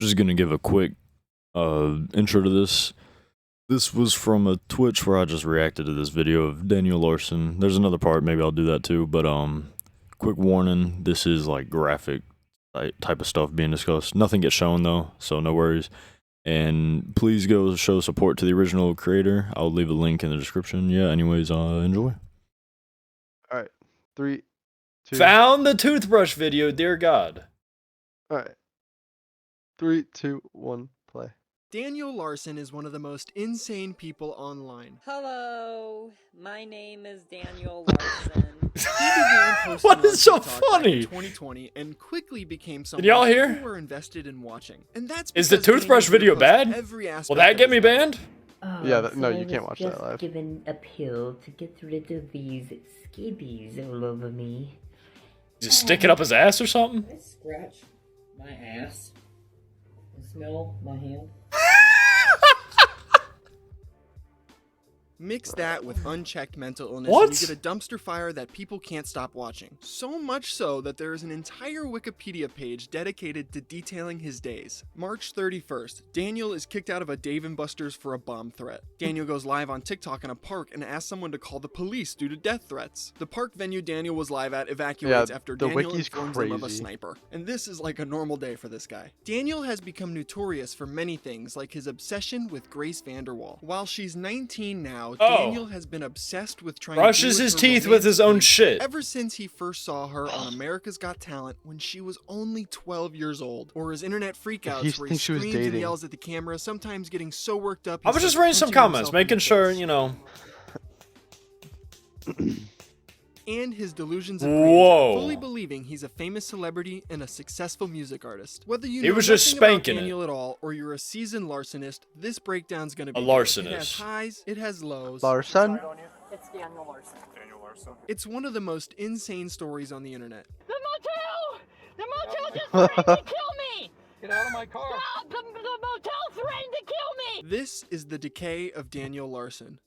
Just gonna give a quick intro to this. This was from a Twitch where I just reacted to this video of Daniel Larson. There's another part, maybe I'll do that too, but quick warning, this is like graphic type of stuff being discussed. Nothing gets shown though, so no worries. And please go show support to the original creator. I'll leave a link in the description. Yeah, anyways, enjoy. Alright, 3, 2. Found the toothbrush video, dear God. Alright. 3, 2, 1, play. Daniel Larson is one of the most insane people online. Hello, my name is Daniel Larson. He began posting What on is so TikTok back in funny? 2020 and quickly became someone y'all hear? who were invested in watching. And that's Is the because Daniel toothbrush video posts bad? every aspect Will that of get me his life. banned? Oh, Yeah, so no, I you can't was watch that just live. given a pill to get rid of these scabies all over me. Just stick it up his ass or something? I scratch my ass and smell my hand. Mix that with unchecked mental illness What? and you get a dumpster fire that people can't stop watching. So much so that there is an entire Wikipedia page dedicated to detailing his days. March 31st, Daniel is kicked out of a Dave & Buster's for a bomb threat. Daniel goes live on TikTok in a park and asks someone to call the police due to death threats. The park venue Daniel was live at evacuates after the Daniel wiki's informs them of a crazy. sniper. And this is like a normal day for this guy. Daniel has become notorious for many things, like his obsession with Grace Vanderwall. While she's 19 now, Daniel has been obsessed with trying Brushes to his her teeth with his own shit. ever since he first saw her on America's Got Talent when she was only 12 years old, or his internet freakouts where he thinks she was screams and dating. yells at the camera, sometimes getting so worked up. I was just reading some comments, making sure, you know. And his delusions of Whoa. grandeur, fully believing he's a famous celebrity and a successful music artist. Whether you He know was just nothing about spanking it. Daniel at all, or you're a seasoned Larsonist, this breakdown's gonna be A good. It Larsonist. has highs, it has lows. Larson? It's Daniel Larson. It's one of the most insane stories on the internet. The motel! The motel just threatened to kill me! Get out of my car. Stop! The motel threatened to kill me! This is the decay of Daniel Larson.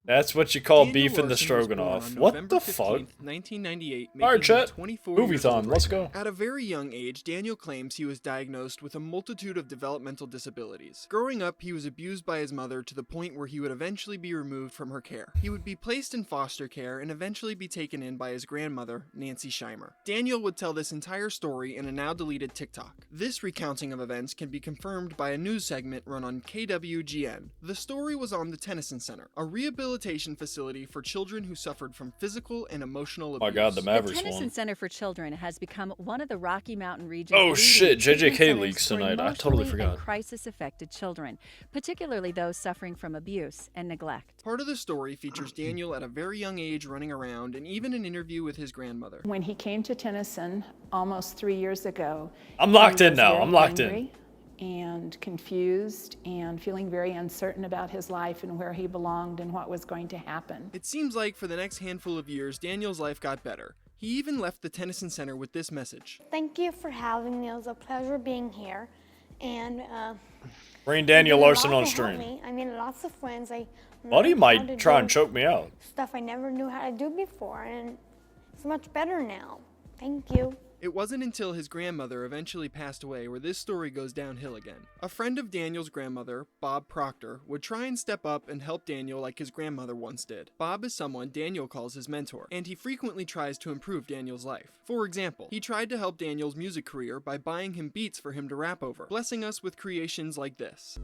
That's what you call Daniel beef in the Larson was born stroganoff. on What November the 15th, fuck? 1998, All right, making him chat. 24 Movie years time. old Let's right go. now. At a very young age, Daniel claims he was diagnosed with a multitude of developmental disabilities. Growing up, he was abused by his mother to the point where he would eventually be removed from her care. He would be placed in foster care and eventually be taken in by his grandmother, Nancy Scheimer. Daniel would tell this entire story in a now deleted TikTok. This recounting of events can be confirmed by a news segment run on KWGN. The story was on the Tennyson Center, a rehabilitation facility for children who suffered from physical and emotional abuse. Oh my God, the The Mavericks Tennyson won. Center for Children has become one of the Rocky Mountain region's Oh, leading shit, treatment JJK centers leaks for tonight. I totally emotionally forgot. and crisis-affected children, particularly those suffering from abuse and neglect. Part of the story features Daniel at a very young age running around and even an interview with his grandmother. When he came to Tennyson almost 3 years ago, I'm locked he in was now. very I'm locked in. angry and confused and feeling very uncertain about his life and where he belonged and what was going to happen. It seems like for the next handful of years, Daniel's life got better. He even left the Tennyson Center with this message. Thank you for having me. It was a pleasure being here. And Bring Daniel it did a Larson lot on to help stream. me. I made lots of friends. Buddy learned how might to try do and choke me out. stuff I never knew how to do before, and it's much better now. Thank you. It wasn't until his grandmother eventually passed away where this story goes downhill again. A friend of Daniel's grandmother, Bob Proctor, would try and step up and help Daniel like his grandmother once did. Bob is someone Daniel calls his mentor, and he frequently tries to improve Daniel's life. For example, he tried to help Daniel's music career by buying him beats for him to rap over, blessing us with creations like this.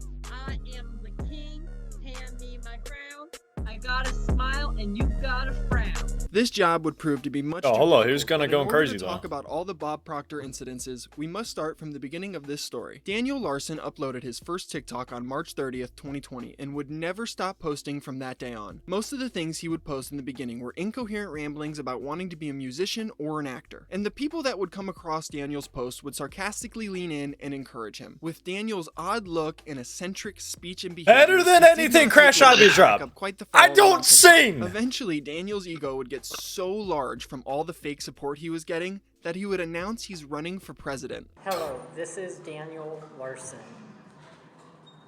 I am the king. Hand me my crown. I got a smile and you got a frown. This job would prove to be much Oh, too hold on, he difficult, was kinda but going in order crazy, to though. talk about all the Bob Proctor incidences, we must start from the beginning of this story. Daniel Larson uploaded his first TikTok on March 30th, 2020, and would never stop posting from that day on. Most of the things he would post in the beginning were incoherent ramblings about wanting to be a musician or an actor. And the people that would come across Daniel's posts would sarcastically lean in and encourage him. With Daniel's odd look and eccentric speech and behavior, Better than it did anything not Crash take long Hobby to Drop. rack up quite the I following on don't TikTok. sing! Eventually, Daniel's ego would get so large from all the fake support he was getting that he would announce he's running for president. Hello, this is Daniel Larson.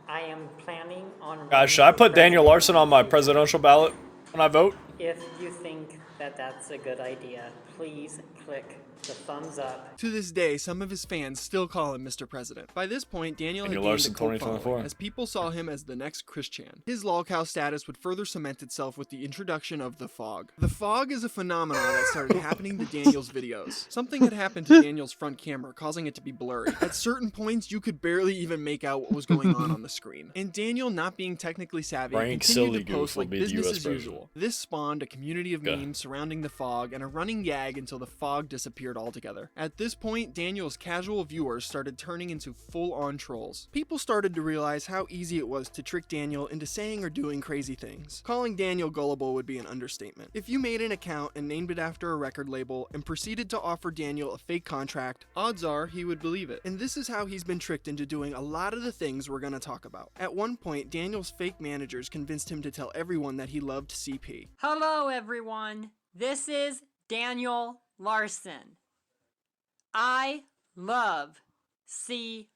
I am planning on. Guys, should I put Daniel Larson on my presidential ballot when I vote? If you think that that's a good idea, please click the thumbs up. To this day, some of his fans still call him Mr. President. By this point, Daniel had Daniel gained a Larson, cult 2024. following, as people saw him as the next Chris Chan. His lolcow status would further cement itself with the introduction of the fog. The fog is a phenomenon that started happening to Daniel's videos. Something had happened to Daniel's front camera, causing it to be blurry. At certain points, you could barely even make out what was going on the screen. And Daniel, not being technically savvy, Frank continued to Silly post Goof will like be the business US as president. usual. This spawned a community of Okay. memes surrounding the fog and a running gag until the fog disappeared altogether. At this point, Daniel's casual viewers started turning into full-on trolls. People started to realize how easy it was to trick Daniel into saying or doing crazy things. Calling Daniel gullible would be an understatement. If you made an account and named it after a record label and proceeded to offer Daniel a fake contract, odds are he would believe it. And this is how he's been tricked into doing a lot of the things we're gonna talk about. At one point, Daniel's fake managers convinced him to tell everyone that he loved CP. Hello, everyone. This is Daniel Larson. I love CP.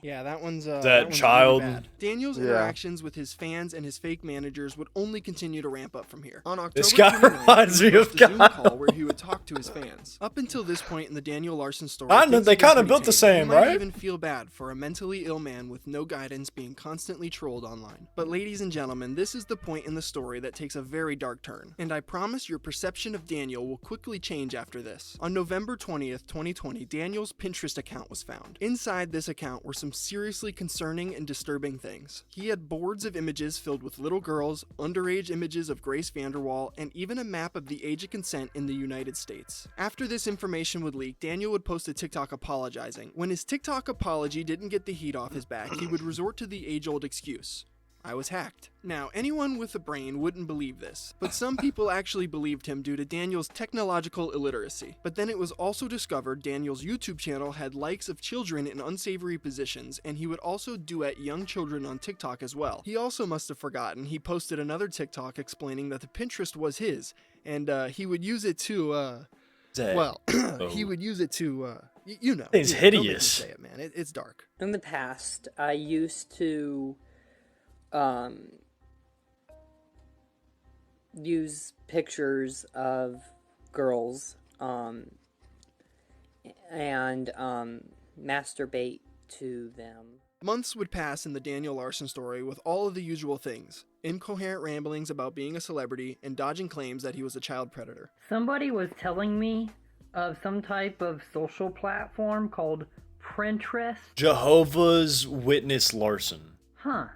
Yeah, that one's That child. really bad. Daniel's Yeah. interactions with his fans and his fake managers would only continue to ramp up from here. On October This guy 29th, reminds he me would of host a Zoom God. call where he would talk to his fans. Up until this point in the Daniel Larson story, Kinda, things they had been kinda pretty built the tame. same, You might right? even feel bad for a mentally ill man with no guidance being constantly trolled online. But ladies and gentlemen, this is the point in the story that takes a very dark turn, and I promise your perception of Daniel will quickly change after this. On November 20th, 2020, Daniel's Pinterest account was found. Inside this account were some seriously concerning and disturbing things. He had boards of images filled with little girls, underage images of Grace Vanderwall, and even a map of the age of consent in the United States. After this information would leak, Daniel would post a TikTok apologizing. When his TikTok apology didn't get the heat off his back, he would resort to the age-old excuse: I was hacked. Now, anyone with a brain wouldn't believe this, but some people actually believed him due to Daniel's technological illiteracy. But then it was also discovered Daniel's YouTube channel had likes of children in unsavory positions, and he would also duet young children on TikTok as well. He also must have forgotten he posted another TikTok explaining that the Pinterest was his, and he would use it to, well, he would use it to, you know. It's you know, don't make me hideous. say it, man. It's dark. In the past, I used to use pictures of girls and masturbate to them. Months would pass in the Daniel Larson story with all of the usual things: incoherent ramblings about being a celebrity and dodging claims that he was a child predator. Somebody was telling me of some type of social platform called Pinterest. Jehovah's Witness Larson. Huh.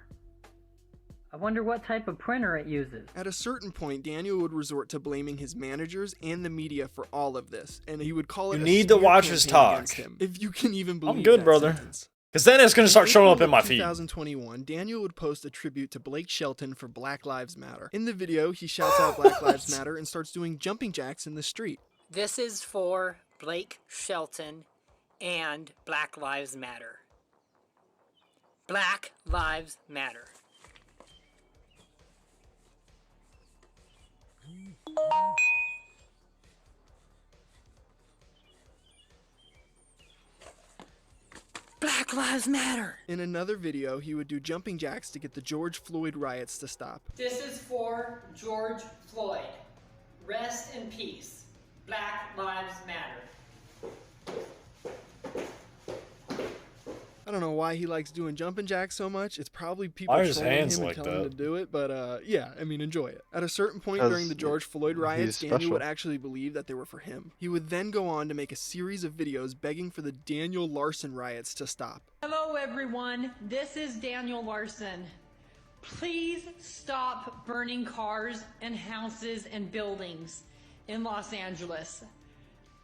I wonder what type of printer it uses. At a certain point, Daniel would resort to blaming his managers and the media for all of this, and he would call it You a need to smear watch his campaign talk. against him, if you can even believe good, that brother. sentence. Because then it's going to start showing up in my feed. 2021, Daniel would post a tribute to Blake Shelton for Black Lives Matter. In the video, he shouts out Black Lives Matter and starts doing jumping jacks in the street. This is for Blake Shelton and Black Lives Matter. Black Lives Matter. Black Lives Matter. In another video, he would do jumping jacks to get the George Floyd riots to stop. This is for George Floyd. Rest in peace. Black Lives Matter. I don't know why he likes doing jumping jacks so much. It's probably people Why are his trolling hands him and like telling him that? to do it, but yeah, I mean, enjoy it. At a certain point 'Cause during the George Floyd riots, he's Daniel would special. actually believe that they were for him. He would then go on to make a series of videos begging for the Daniel Larson riots to stop. Hello, everyone. This is Daniel Larson. Please stop burning cars and houses and buildings in Los Angeles.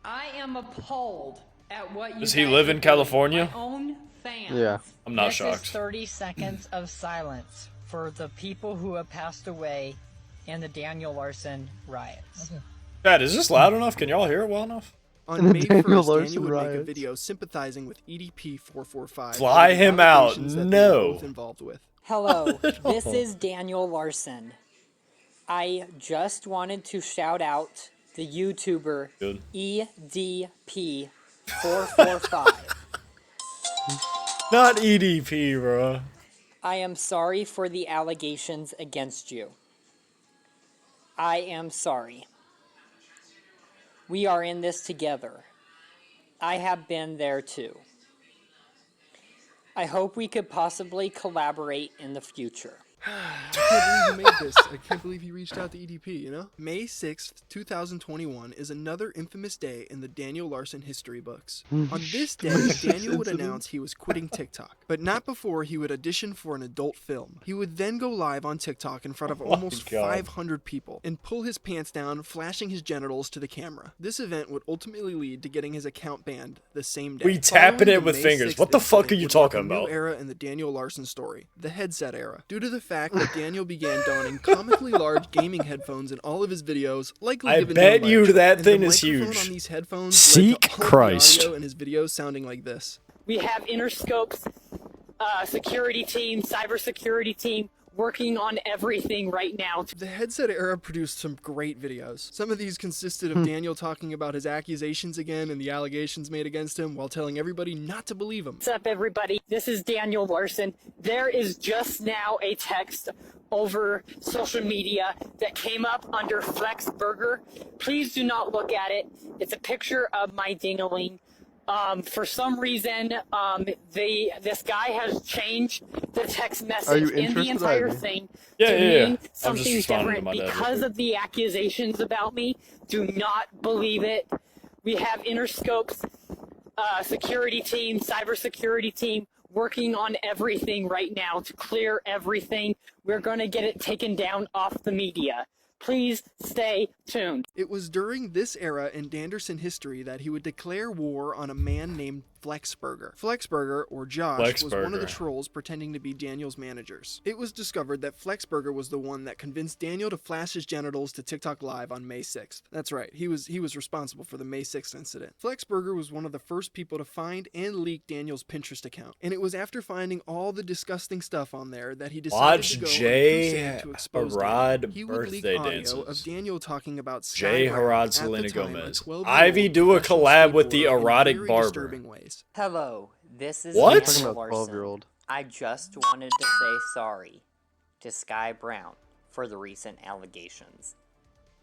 I am appalled at what you Does he guys live are in doing. California? My own fans. Yeah. I'm not This shocked. is 30 seconds of silence for the people who have passed away in the Daniel Larson riots. Dad, is this loud enough? Can y'all hear it well enough? On The May 1st, Daniel Daniel Larson would make a riots. video sympathizing with EDP 445. Fly and the him out. allegations that they were No. both involved with. Hello, this is Daniel Larson. I just wanted to shout out the YouTuber Good. EDP445. Not EDP, bro. I am sorry for the allegations against you. I am sorry. We are in this together. I have been there too. I hope we could possibly collaborate in the future. I can't believe he made this. I can't believe he reached out to EDP, you know? May 6th, 2021 is another infamous day in the Daniel Larson history books. On this day, Daniel would announce he was quitting TikTok, but not before he would audition for an adult film. He would then go live on TikTok in front of almost 500 people and pull his pants down, flashing his genitals to the camera. This event would ultimately lead to getting his account banned the same day. We tapping it with May fingers. 6th What the fuck are you incident would mark talking a new about? era in the Daniel Larson story, the headset era. Due to the fact that Daniel began donning comically large gaming headphones in all of his videos, likely I given bet him by you a trick, that and thing the is microphone huge. on these headphones Seek led to all Christ. the audio in his videos sounding like this. We have Interscope's security team, cybersecurity team, working on everything right now. The headset era produced some great videos. Some of these consisted of Daniel talking about his accusations again and the allegations made against him while telling everybody not to believe him. What's up, everybody? This is Daniel Larson. There is just now a text over social media that came up under Flex Burger. Please do not look at it. It's a picture of my dingling. For some reason, this guy has changed the text message in the entire thing to mean something different because of the accusations about me. Do not believe it. We have Interscope's security team, cybersecurity team, working on everything right now to clear everything. We're going to get it taken down off the media. Please stay tuned. It was during this era in Danderson history that he would declare war on a man named Flexburger. Flexburger, or Josh, was one of the trolls pretending to be Daniel's managers. It was discovered that Flexburger was the one that convinced Daniel to flash his genitals to TikTok Live on May 6th. That's right, he was responsible for the May 6th incident. Flexburger was one of the first people to find and leak Daniel's Pinterest account, and it was after finding all the disgusting stuff on there that he decided to go on a crusade to expose Daniel. He would leak audio of Daniel talking about Jay Sky Harrod, at the Selena time, Gomez. a 12-year-old Ivy do a professional collab with the skateboarder in erotic very barber. disturbing ways. Hello, this is What? Daniel Talking about Larson. 12-year-old. I just wanted to say sorry to Sky Brown for the recent allegations.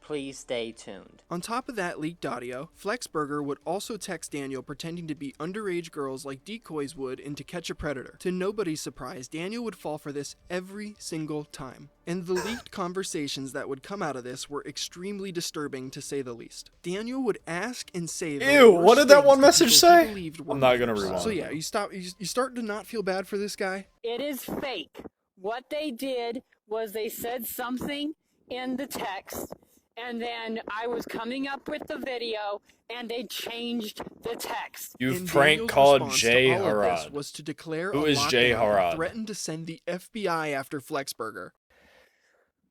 Please stay tuned. On top of that leaked audio, Flexburger would also text Daniel pretending to be underage girls like decoys would in To Catch a Predator. To nobody's surprise, Daniel would fall for this every single time. And the leaked conversations that would come out of this were extremely disturbing, to say the least. Daniel would ask and say the Ew, worst what did that things one to message people he say? believed were I'm not gonna murders. rewind. So yeah, you start to not feel bad for this guy? It is fake. What they did was they said something in the text, and then I was coming up with the video, and they changed the text. You've And prank Daniel's called response Jay to all of this Harrod. was to declare Who a is Jay lockdown and Harrod? threaten to send the FBI after Flexburger.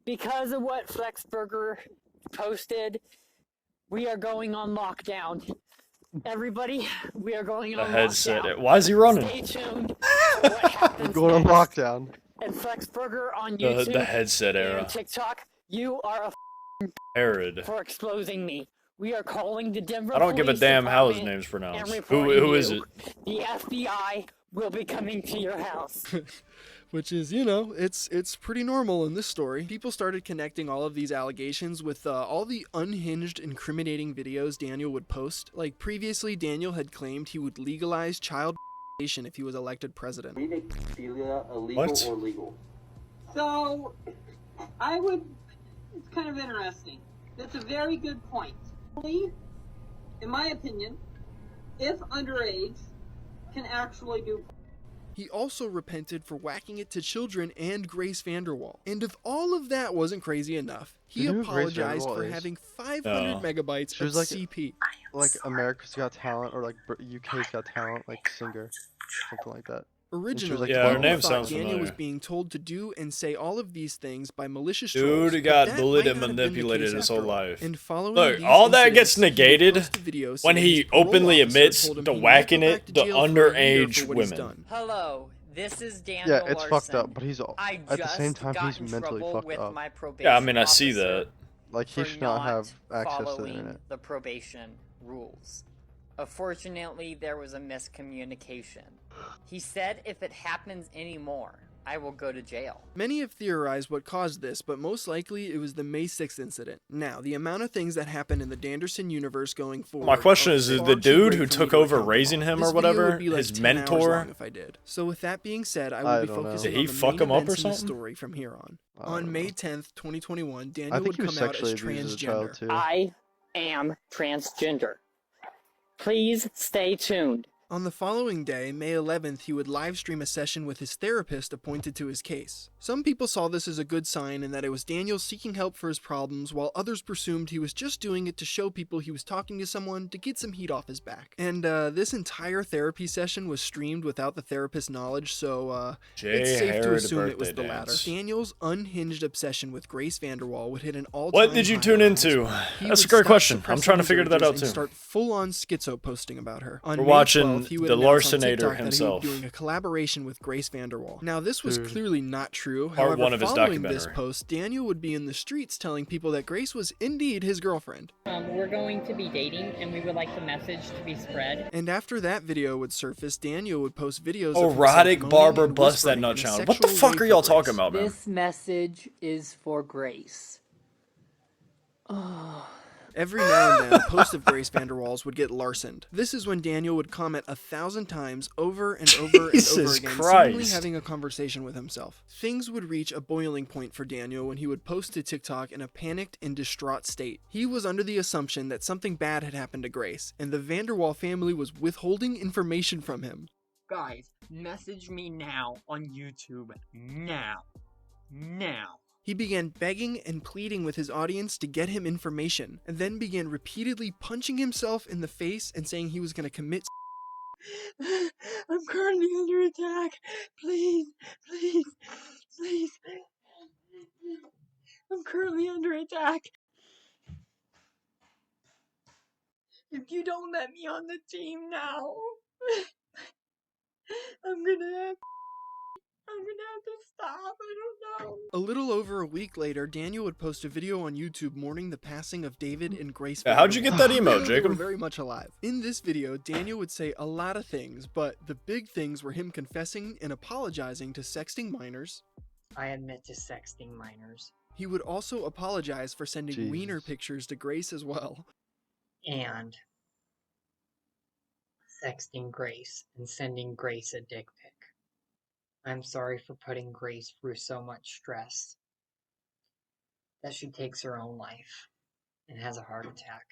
Because of what Flexburger posted, we are going on lockdown. Everybody, we are going The on headset. lockdown. Why is he running? Stay tuned for what happens We're going on next. lockdown. And Flexburger on YouTube The headset and era. TikTok, you are a Herod. for exposing me. We are calling the Denver I don't give a Police damn how his Department name's pronounced. and Who reporting is you. it? The FBI will be coming to your house. Which is, you know, it's pretty normal in this story. People started connecting all of these allegations with all the unhinged, incriminating videos Daniel would post. Like, previously, Daniel had claimed he would legalize child if he was elected president. We make pedophilia illegal What? or legal. So, it's kind of interesting. That's a very good point. In my opinion, if underage can actually do. He also repented for whacking it to children and Grace Vanderwall. And if all of that wasn't crazy enough, he You know who Grace apologized Vanderwall for is? having 500 Oh. megabytes She of was like- CP. Like America's Got Talent or like UK's Got Talent, like singer, something like that. Originally, like, Yeah, her people name thought sounds Daniel was familiar. being told to do and say all of these things by malicious trolls. Dude but got that bullied might and not have been the manipulated case his after whole all. life. And following Look, these all that gets incidents, he would negated post a video when saying he his parole openly officer admits told him to he might whacking go back it to to jail for a year underage for what he's women. done. Hello, this is Daniel Yeah, it's Larson. fucked up, but he's I at the just same time got he's in mentally trouble fucked with up. my probation Yeah, I mean, I see officer that. Like he for should not have not access to the following internet. the probation rules. Unfortunately, there was a miscommunication. He said if it happens anymore, I will go to jail. Many have theorized what caused this, but most likely it was the May 6th incident. Now, the amount of things that happened in the Danderson universe going forward. My question is far the too dude great who for me took to over account for raising all. him This or video whatever, would be like his 10 hours mentor? long if I did. So with that being said, I will I be don't know. focusing Did he on the fuck main him up or events in the something? story from here on. I don't On May know. 10th, 2021, I Daniel think would he was come out as sexually abused as a child transgender. too. I am transgender. Please stay tuned. On the following day, May 11th, he would live stream a session with his therapist appointed to his case. Some people saw this as a good sign and that it was Daniel seeking help for his problems, while others presumed he was just doing it to show people he was talking to someone to get some heat off his back. And this entire therapy session was streamed without the therapist's knowledge, so it's safe to assume it was the latter. Daniel's unhinged obsession with Grace Vanderwall would hit an all-time What did you high tune on into? Facebook. He That's a would great stop question. I'm suppressing trying to his figure that urges out and too. start full-on schizo posting about her. On We're May watching 12th, he would the announce on Larsonator TikTok that he himself. would be doing a collaboration with Grace Vanderwall. Now, this was clearly not true. Part However, one of his following this documentary. post, Daniel would be in the streets telling people that Grace was indeed his girlfriend. We're going to be dating, and we would like the message to be spread. And after that video would surface, Daniel would post videos Erotic of himself moaning barber and bust that whispering nut in a channel. What the sexual fuck way are y'all for talking Grace. about, man? This message is for Grace. Every now and then, a post of Grace Vanderwall's would get Larsoned. This is when Daniel would comment 1,000 times over and over and over Jesus again, Christ. seemingly having a conversation with himself. Things would reach a boiling point for Daniel when he would post to TikTok in a panicked and distraught state. He was under the assumption that something bad had happened to Grace, and the Vanderwall family was withholding information from him. Guys, message me now on YouTube. Now. He began begging and pleading with his audience to get him information, and then began repeatedly punching himself in the face and saying he was going to commit. I'm currently under attack. Please. I'm currently under attack. If you don't let me on the team now, I'm gonna have to stop. I don't know. A little over a week later, Daniel would post a video on YouTube mourning the passing of David and Grace. Yeah, how'd you get that Vanderwall. emo, They were Jacob? very much alive. In this video, Daniel would say a lot of things, but the big things were him confessing and apologizing to sexting minors. I admit to sexting minors. He would also apologize for sending Jesus. wiener pictures to Grace as well. And sexting Grace and sending Grace a dick pic. I'm sorry for putting Grace through so much stress that she takes her own life and has a heart attack.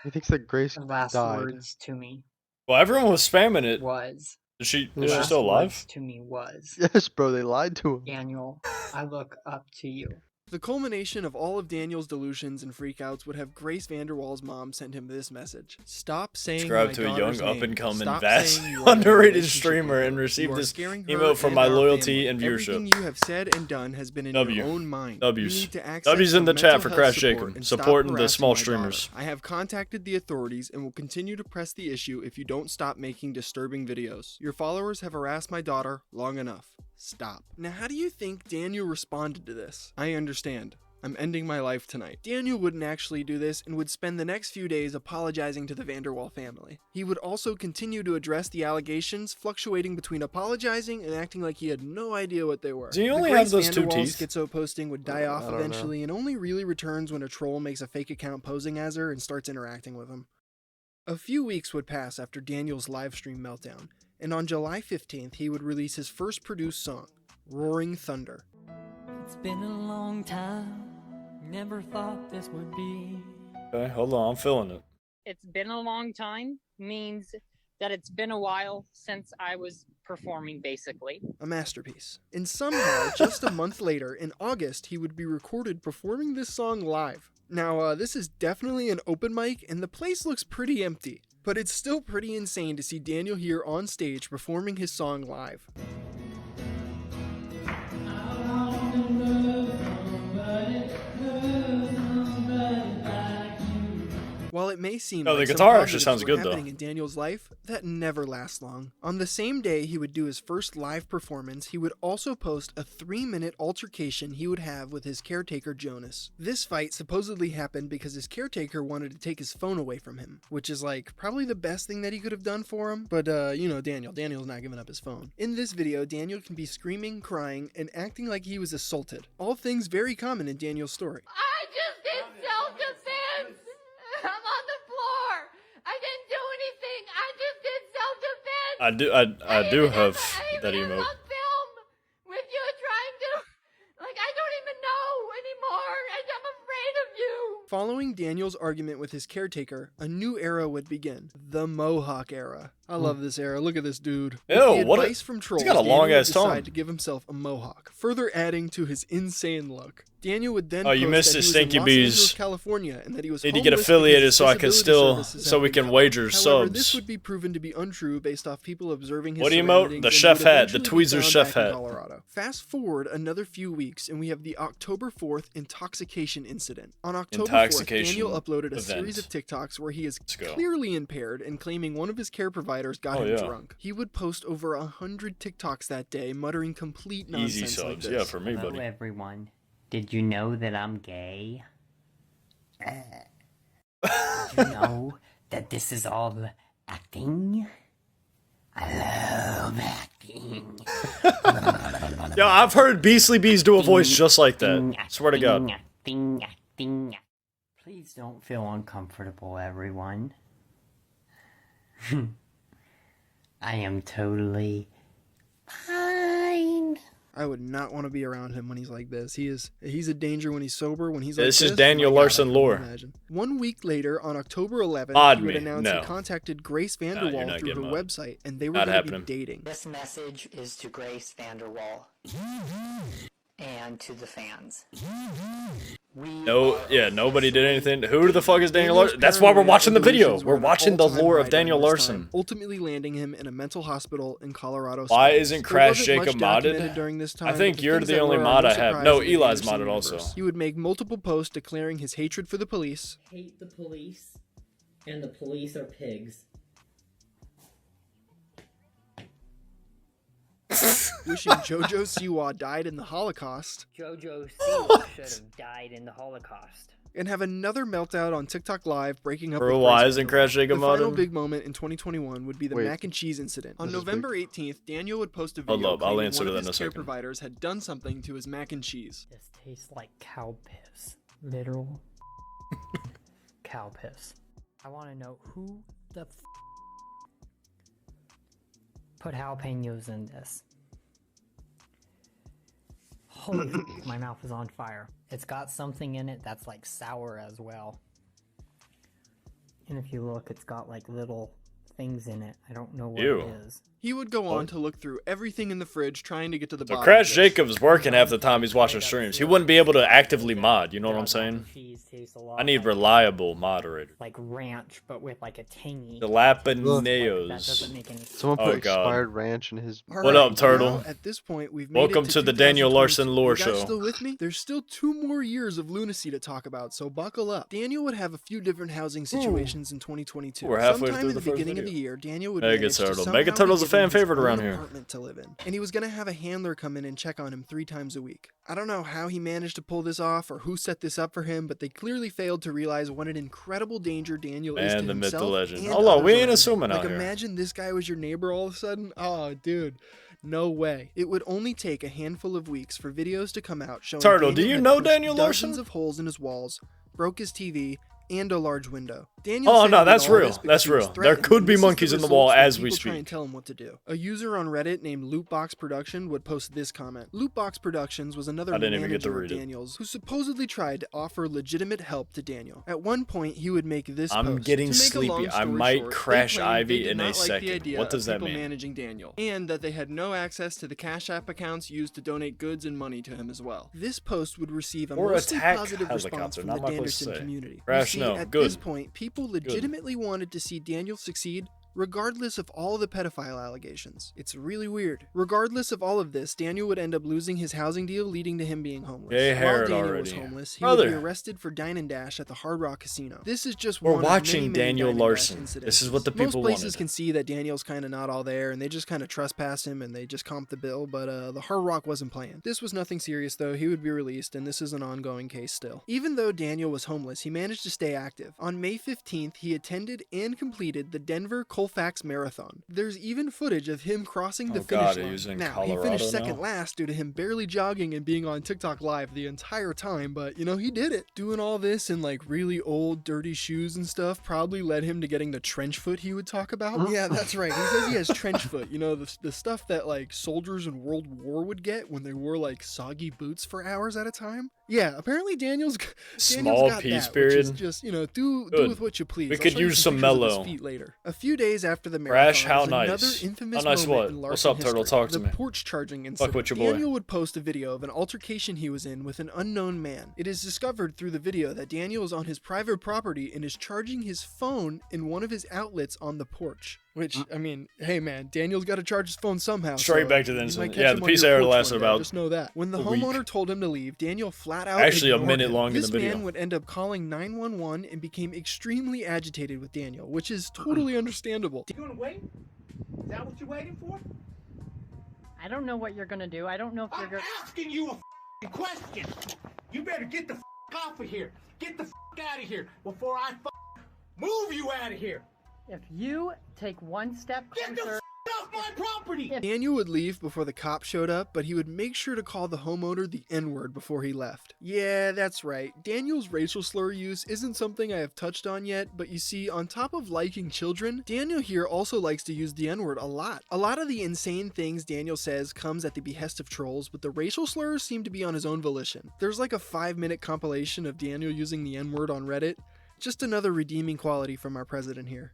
He thinks that Grace Her last died. words to me Well, everyone was spamming it. was. Is she Last still alive? words to me was, Yes, bro, they lied to him. Daniel, I look up to you. The culmination of all of Daniel's delusions and freakouts would have Grace Vanderwall's mom send him this message. Stop saying Subscribe my to a young daughter's name. up-and-coming Stop vast saying you are in a underrated relationship streamer with and her. receive You are this scaring her emote for and my our loyalty family. and viewership. Everything you have said and done has been in W. your own mind. W's. You need to access W's in some the chat mental for health Crash support Jacob, and stop supporting the harassing small my daughter. streamers. I have contacted the authorities and will continue to press the issue if you don't stop making disturbing videos. Your followers have harassed my daughter long enough. Stop. Now, how do you think Daniel responded to this? I understand. I'm ending my life tonight. Daniel wouldn't actually do this and would spend the next few days apologizing to the Vanderwall family. He would also continue to address the allegations, fluctuating between apologizing and acting like he had no idea what they were. Does he only The have Grace those two Vanderwall teeth? schizo posting would die off I don't know. eventually and only really returns when a troll makes a fake account posing as her and starts interacting with him. A few weeks would pass after Daniel's livestream meltdown, and on July 15th he would release his first produced song, Roaring Thunder. It's been a long time. Never thought this would be. Okay, hold on, I'm feeling it. It's been a long time means that it's been a while since I was performing, basically. A masterpiece. And somehow, just a month later, in August, he would be recorded performing this song live. Now, this is definitely an open mic, and the place looks pretty empty. But it's still pretty insane to see Daniel here on stage performing his song live. While it may seem No, the like some guitar actually positives sounds were good, though. happening in Daniel's life, that never lasts long. On the same day he would do his first live performance, he would also post a 3-minute altercation he would have with his caretaker Jonas. This fight supposedly happened because his caretaker wanted to take his phone away from him, which is like probably the best thing that he could have done for him, but you know Daniel's not giving up his phone. In this video, Daniel can be screaming, crying, and acting like he was assaulted. All things very common in Daniel's story. I just did self-defense. I'm on the floor. I didn't do anything. I just did self-defense. I do have that I even emote. on film with you trying to, like, I don't even know anymore, and I'm afraid of you. Following Daniel's argument with his caretaker, a new era would begin. The Mohawk era. I love this era. Look at this dude. With Ew, the what a- advice from trolls, he's got a Daniel long-ass would tongue. decide to give himself a mohawk, further adding to his insane look. Daniel would then Oh, you post missed that it, he was Stinky in Los Bees. Angeles, California, and that he was Need to get homeless affiliated because so I can disability still, services so had we been can cut. wager However, subs. this would be proven to be untrue based off people observing his What emote? surroundings, The and he chef would hat, the eventually be tweezers found chef back in hat. Colorado. Fast forward another few weeks, and we have the October 4th intoxication incident. On October 4th, Intoxication Daniel uploaded a event. series of TikToks where he is go. clearly impaired and claiming one of his care providers got Oh, him yeah. drunk. He would post over 100 TikToks that day, muttering complete nonsense Easy like subs. this. Yeah, for me, Hello, buddy. everyone. Did you know that I'm gay? Did you know that this is all acting? I love acting. Yo, I've heard Beastly Bees do a voice just like that. Swear to God. Acting. Please don't feel uncomfortable, everyone. I am totally fine. I would not want to be around him when he's like this. He's a danger when he's sober. When he's like This is my Daniel God, Larson I couldn't lore. imagine. 1 week later, on October 11th, Mod he would me. announce No. he contacted Grace you're Vanderwall not through her getting mod. website, and they were Not going to be happening. dating. This message is to Grace Vanderwall and to the fans. No, yeah, nobody did anything. Who the fuck is Daniel Larson? That's why we're watching the video. We're watching the lore of Daniel Larson. Ultimately landing him in a mental hospital in Colorado Why Springs. isn't There Crash wasn't much Jacob documented modded? during this I time, think but you're things the that only were mod no I have. surprise No, in the Eli's Anderson modded universe. also. He would make multiple posts declaring his hatred for the police. Hate the police, and the police are pigs. Wishing JoJo Siwa died in the Holocaust. JoJo Siwa should have died in the Holocaust. And have another meltdown on TikTok Live, breaking up Bro, with why Grace isn't Vanderwall. Crash Jacob The final modded? big moment in 2021 would be the Wait. mac and cheese incident. On This is November 18th, Daniel would post a Hold video up, I'll claiming answer one of that in his a care second. providers had done something to his mac and cheese. This tastes like cow piss. Literal cow piss. I want to know who the put jalapenos in this. Holy my mouth is on fire. It's got something in it that's like sour as well. And if you look, it's got like little things in it. I don't know what Ew. it is. He would go on to look through everything in the fridge, trying to get to the So bottom Crash of this. Jacob's working half the time he's watching streams. He wouldn't be able to actively mod, you know what I'm saying? Cheese tastes a lot I need like, reliable moderators. like ranch, but with like a tangy. The That Lapineos. doesn't make any sense. Someone Oh, put God. expired ranch in his. All What right, up, Turtle? now, at this point, we've made Welcome it to the Daniel 2022. Larson lore You guys show. still with me? There's still 2 more years of lunacy to talk about, so buckle up. Daniel would have a few different housing situations in 2022. We're halfway Sometime through in the the first beginning of video. the year, Daniel would Mega manage to Turtle. somehow Mega Turtle's a be given fan his favorite own around here. apartment to live in, and he was gonna have a handler come in and check on him 3 times a week. I don't know how he managed to pull this off or who set this up for him, but they clearly failed to realize what an incredible danger Daniel is to Man, the myth, the himself legend. and Hold on, others we ain't around him. assuming Like, out here. imagine this guy was your neighbor all of a sudden. Oh, dude. No way. It would only take a handful of weeks for videos to come out showing Turtle, do Daniel you had know pushed Daniel dozens Larson? of holes in his walls, broke his TV, and a large window. Daniel Oh, said no, he did that's all real. this because That's he was real. There threatened, could and be this is monkeys the in the wall results when as we people try and speak. tell him what to do. A user on Reddit named Lootbox Production would post this comment. Lootbox Productions was another I didn't even get to manager of read it. Daniel's who supposedly tried to offer legitimate help to Daniel. At one point, he would make this I'm post. getting To make a long sleepy. I story might short, crash they claimed Ivy they did in a not like the second. idea What does of that people mean? managing Daniel, and that they had no access to the Cash App accounts used to donate goods and money to him as well. This post would receive a Or mostly attack positive response helicopter, from not the my place to Danderson say. community. Crash, You see, no. at Good. this point, people legitimately wanted to see Daniel succeed regardless of all the pedophile allegations. It's really weird. Regardless of all of this, Daniel would end up losing his housing deal, leading to him being homeless. Gay While Herod Daniel was already. homeless, he Brother. would be arrested for dine and dash at the Hard Rock Casino. This is just We're one of watching many Daniel dine and dash Larson. This is what the incidences. Most people places wanted. can see that Daniel's kind of not all there, and they just kind of trespass him and they just comp the bill, but the Hard Rock wasn't playing. This was nothing serious though. He would be released, and this is an ongoing case still. Even though Daniel was homeless, he managed to stay active. On May 15th, he attended and completed the Denver Colfax Marathon. There's even footage of him crossing the finish line. he's in Now, Colorado he finished second now? last due to him barely jogging and being on TikTok Live the entire time, but you know, he did it. Doing all this in like really old, dirty shoes and stuff probably led him to getting the trench foot he would talk about. Yeah, that's right. He says he has trench foot. You know, the stuff that like soldiers in World War would get when they wore like soggy boots for hours at a time. Yeah, apparently Daniel's Small got peace that, which is period. just, you know, do Good. with what you please. We I'll could show you use some some pictures of his mellow. feet later. A few days after the Crash, marathon, how was another nice. infamous How nice moment what? in What's Larson up, Turtle? history, Talk to the me. porch charging incident. with your boy. Daniel would post a video of an altercation he was in with an unknown man. It is discovered through the video that Daniel is on his private property and is charging his phone in one of his outlets on the porch. Which, I mean, hey man, Daniel's got to charge his phone somehow. Straight so back to the you might incident. catch Yeah, him the on piece your I heard porch lasted one day, about just know that. When the a week. homeowner told him to leave, Daniel flat out Actually, a ignored minute him. long in This the video. man would end up calling 911 and became extremely agitated with Daniel, which is totally understandable. You gonna wait? Is that what you're waiting for? I don't know what you're gonna do. I don't know if you're I'm gonna. asking you a f***ing question. You better get the f*** off of here. Get the f*** out of here before I move you out of here. If you take one step Get the closer. f*** off my property. Daniel would leave before the cops showed up, but he would make sure to call the homeowner the N-word before he left. Yeah, that's right. Daniel's racial slur use isn't something I have touched on yet, but you see, on top of liking children, Daniel here also likes to use the N-word a lot. A lot of the insane things Daniel says comes at the behest of trolls, but the racial slurs seem to be on his own volition. There's like a 5-minute compilation of Daniel using the N-word on Reddit. Just another redeeming quality from our president here.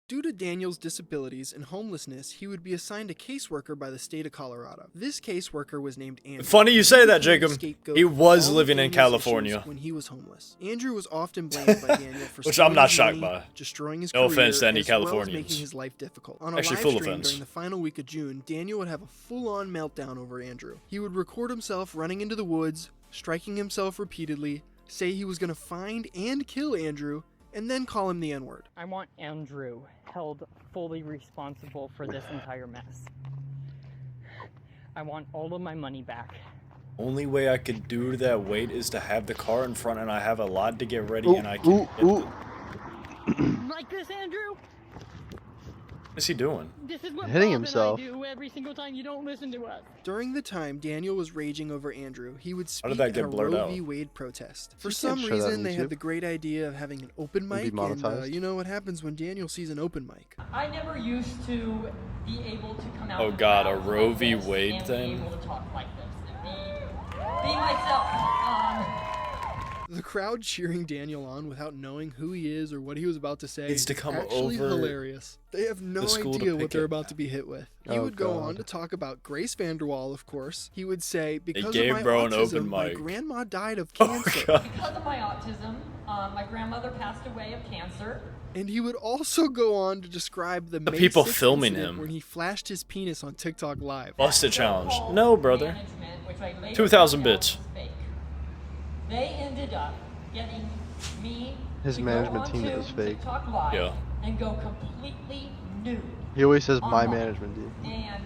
Due to Daniel's disabilities and homelessness, he would be assigned a caseworker by the state of Colorado. This caseworker was named Andrew. Funny you say that, He became the Jacob. scapegoat He for was all of living in Daniel's California. issues when he was homeless. Andrew was often blamed by Daniel for Which stealing I'm not his shocked money, by. destroying his No career, offense to any as well as Californians. making his life difficult. On a Actually, live full stream offense. during the final week of June, Daniel would have a full-on meltdown over Andrew. He would record himself running into the woods, striking himself repeatedly, say he was going to find and kill Andrew, and then call him the N-word. I want Andrew held fully responsible for this entire mess. I want all of my money back. Only way I could do that wait is to have the car in front and I have a lot to get ready and I can get Like this, Andrew? What is he doing? This is what Hitting Bob himself. and I do every single time you don't listen to us. During the time Daniel was raging over Andrew, he would How speak did that at get a blurred Roe out? v. Wade protest. For You some can't show that on reason, they had YouTube. the great idea of having an open It'd be mic, and monetized. you know what happens when Daniel sees an open mic. I never used to be able to come out. Oh in God, a crowds Roe like v. this Wade and thing? Be able to talk like this and be myself. The crowd cheering Daniel on without knowing who he is or what he was about to say Needs to is come actually over hilarious. They have no the school to idea what pick they're it. about to be hit with. He Oh, would go God. on to talk about Grace Vanderwaal, of course. He would say, because gave of my bro an autism, open my mic. grandma died of Oh, cancer. God. Because of my autism, my grandmother passed away of cancer. And he would also go on to describe the May people 6th filming incident him. when he flashed his penis on TikTok Live. Busted challenge. So-called No, brother. management, which I later 2,000 found out bits. was fake. They ended up getting me His to management go team onto is fake. TikTok Live Yeah. and go completely nude. He always says my online. management team. And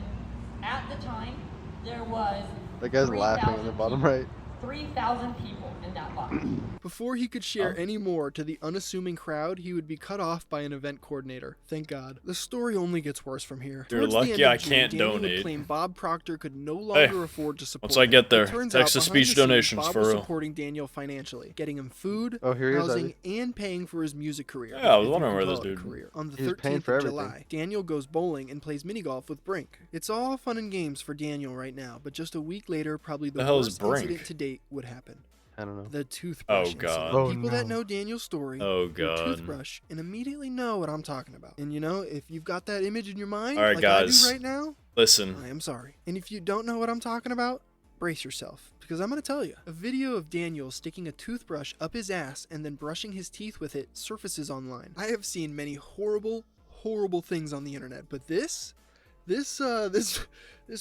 at the time, there was That guy's laughing in the 3,000 bottom people. right. 3,000 people in that live. Before he could share any more to the unassuming crowd, he would be cut off by an event coordinator. Thank God. The story only gets worse from here. You're Towards the lucky end of I June, can't Daniel would donate. claim Bob Proctor could no longer afford to support once I get him. there, It turns text out, to behind speech the scenes, donations Bob for was real. supporting Daniel financially, getting him food, Oh, here he is, housing, Ivy. and paying for his music career. Yeah, I was if you wondering can where call this it a dude- career. On the He's paying 13th for of everything. July, Daniel goes bowling and plays mini golf with Brink. It's all fun and games for Daniel right now, but just a week later, probably the, The hell is worst Brink? incident to date would happen. I don't know. The toothbrush. Oh, God. incident. Oh, People that no. know Daniel's story, Oh, hear God. toothbrush, and immediately know what I'm talking about. And you know, if you've got that image in your mind, All right, like guys. I do right now, Listen. I am sorry. And if you don't know what I'm talking about, brace yourself, because I'm going to tell you. A video of Daniel sticking a toothbrush up his ass and then brushing his teeth with it surfaces online. I have seen many horrible horrible things on the internet, but this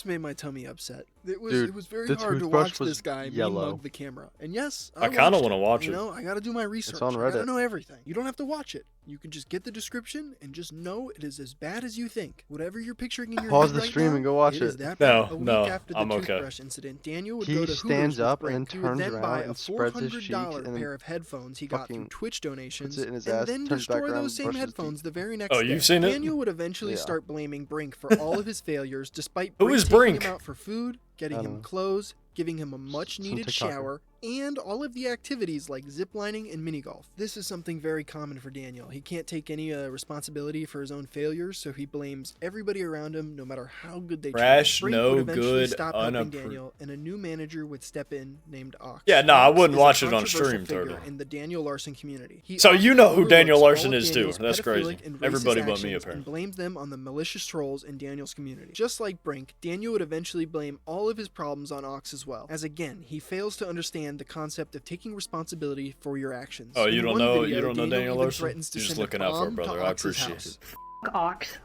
made my tummy upset. It was very the hard to toothbrush watch was this guy yellow. mug the camera. And yes, I kinda watched wanna it. watch You it. know, I gotta do my research. on I gotta Reddit. know everything. You don't have to watch it. You can just get the description and just know it is as bad as you think. Whatever you're picturing in your Pause head the right stream now, and go watch it is it. that No, bad. A week no, after the I'm okay. toothbrush incident, Daniel would He go to stands Hooters up with and Brink. then He would turns then around buy a and spreads his cheeks $400 and then pair of headphones he got through fucking Twitch donations, puts it in his and ass, then turns back destroy around, those same brushes his headphones the very next Oh, day. you've seen it? Daniel would eventually Yeah. start blaming Brink for all of his failures, despite Who Brink is taking Brink? him out for food, getting I don't him know. clothes, giving him a much-needed TikToker. shower, and all of the activities like ziplining and mini golf. This is something very common for Daniel. He can't take any responsibility for his own failures, so he blames everybody around him, no matter how good they try. Trash, Brink no would eventually good, stop helping unapproved. Daniel, and a new manager would step in named Ox. Yeah, no, I Ox wouldn't is a watch it on controversial stream, figure Turtle. in the Daniel Larson community. He So you often know who Daniel overlooks Larson all of is too. Daniel's That's crazy. pedophilic and racist Everybody but me, actions apparently. and blames them on the malicious trolls in Daniel's community. Just like Brink, Daniel would eventually blame all of his problems on Ox as well, as again, he fails to understand the concept of taking responsibility for your actions. Oh, In you don't one know video, Daniel even Larson? threatens to You're just send a looking out for it, bomb to brother. I Ox's appreciate house. it. Ox,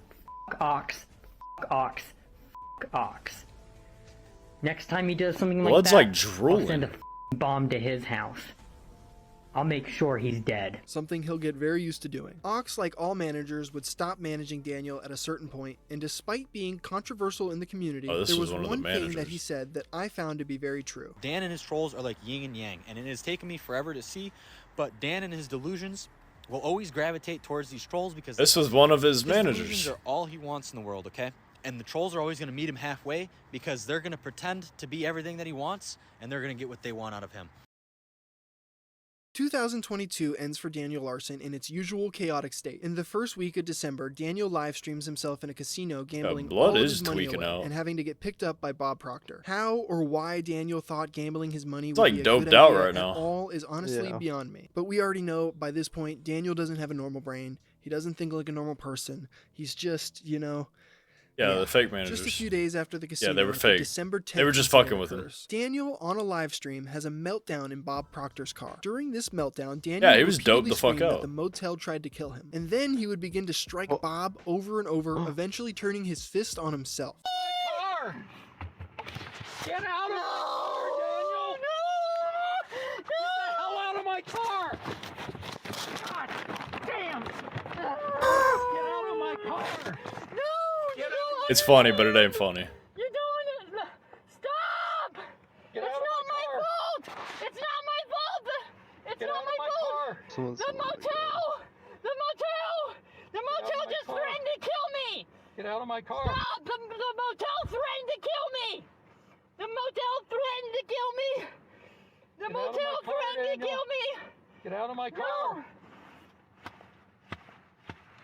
ox, ox, ox. Next time he does something like Blood's that, like I'll drooling. send a bomb to his house. I'll make sure he's dead. Something he'll get very used to doing. Ox, like all managers, would stop managing Daniel at a certain point, and despite being controversial in the community, Oh, this there was was one of the one thing that managers. he said that I found to be very true. Dan and his trolls are like yin and yang, and it has taken me forever to see, but Dan and his delusions will always gravitate towards these trolls because This was one of his delusions managers. are all he wants in the world, okay? And the trolls are always going to meet him halfway because they're going to pretend to be everything that he wants, and they're going to get what they want out of him. 2022 ends for Daniel Larson in its usual chaotic state. In the first week of December, Daniel live streams himself in a casino gambling blood all of is his money tweaking away out. and having to get picked up by Bob Proctor. How or why Daniel thought gambling his money would like be a doped good out idea right at now. all is honestly Yeah. beyond me. But we already know by this point, Daniel doesn't have a normal brain. He doesn't think like a normal person. He's just, you know... Yeah, the fake managers. Just a few days after the casino, they were the fake. December 10th They were just incident fucking with him. occurs. Daniel, on a live stream, has a meltdown in Bob Proctor's car. During this meltdown, Daniel Yeah, he would was doped repeatedly the fuck scream that out. the motel tried to kill him. And then he would begin to strike Bob over and over, eventually turning his fist on himself. Car! Get out of my car, Daniel! No! Get the hell out of my car! God damn! Get out of my car! It's funny, but it ain't funny. You're doing it! Stop! Get It's out of not my my car! fault! It's not my fault! It's Get not out of my my fault! car! Someone's The motel! The motel! The motel my just car. threatened to kill me! Get out of my car! Stop! The motel threatened to kill me! The motel threatened to kill me! The Get out of motel my car, threatened to Daniel. kill me! Get out of my car! No!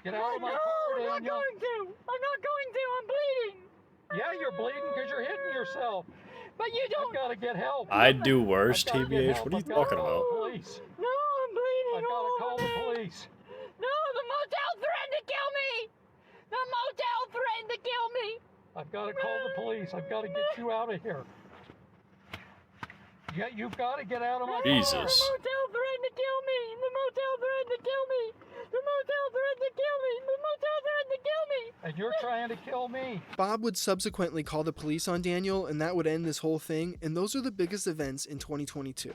Get out of my No, car, I'm not Daniel! going to! I'm not going to! I'm bleeding! Yeah, you're bleeding because you're hitting yourself. But you don't... I've got to get help. I'd do worse, I've gotta get TBH. help. What are you I've gotta talking call about? the police. No, I'm bleeding I've got all to call over the me. police. No, the motel threatened to kill me! The motel threatened to kill me! I've got to call the police. I've got to get you out of here. Yeah, you've got to get out of my Jesus. car. The motel threatened to kill me! The motel threatened to kill me! The motel threatened to kill me! The motel threatened to kill me! And you're trying to kill me. Bob would subsequently call the police on Daniel, and that would end this whole thing, and those are the biggest events in 2022.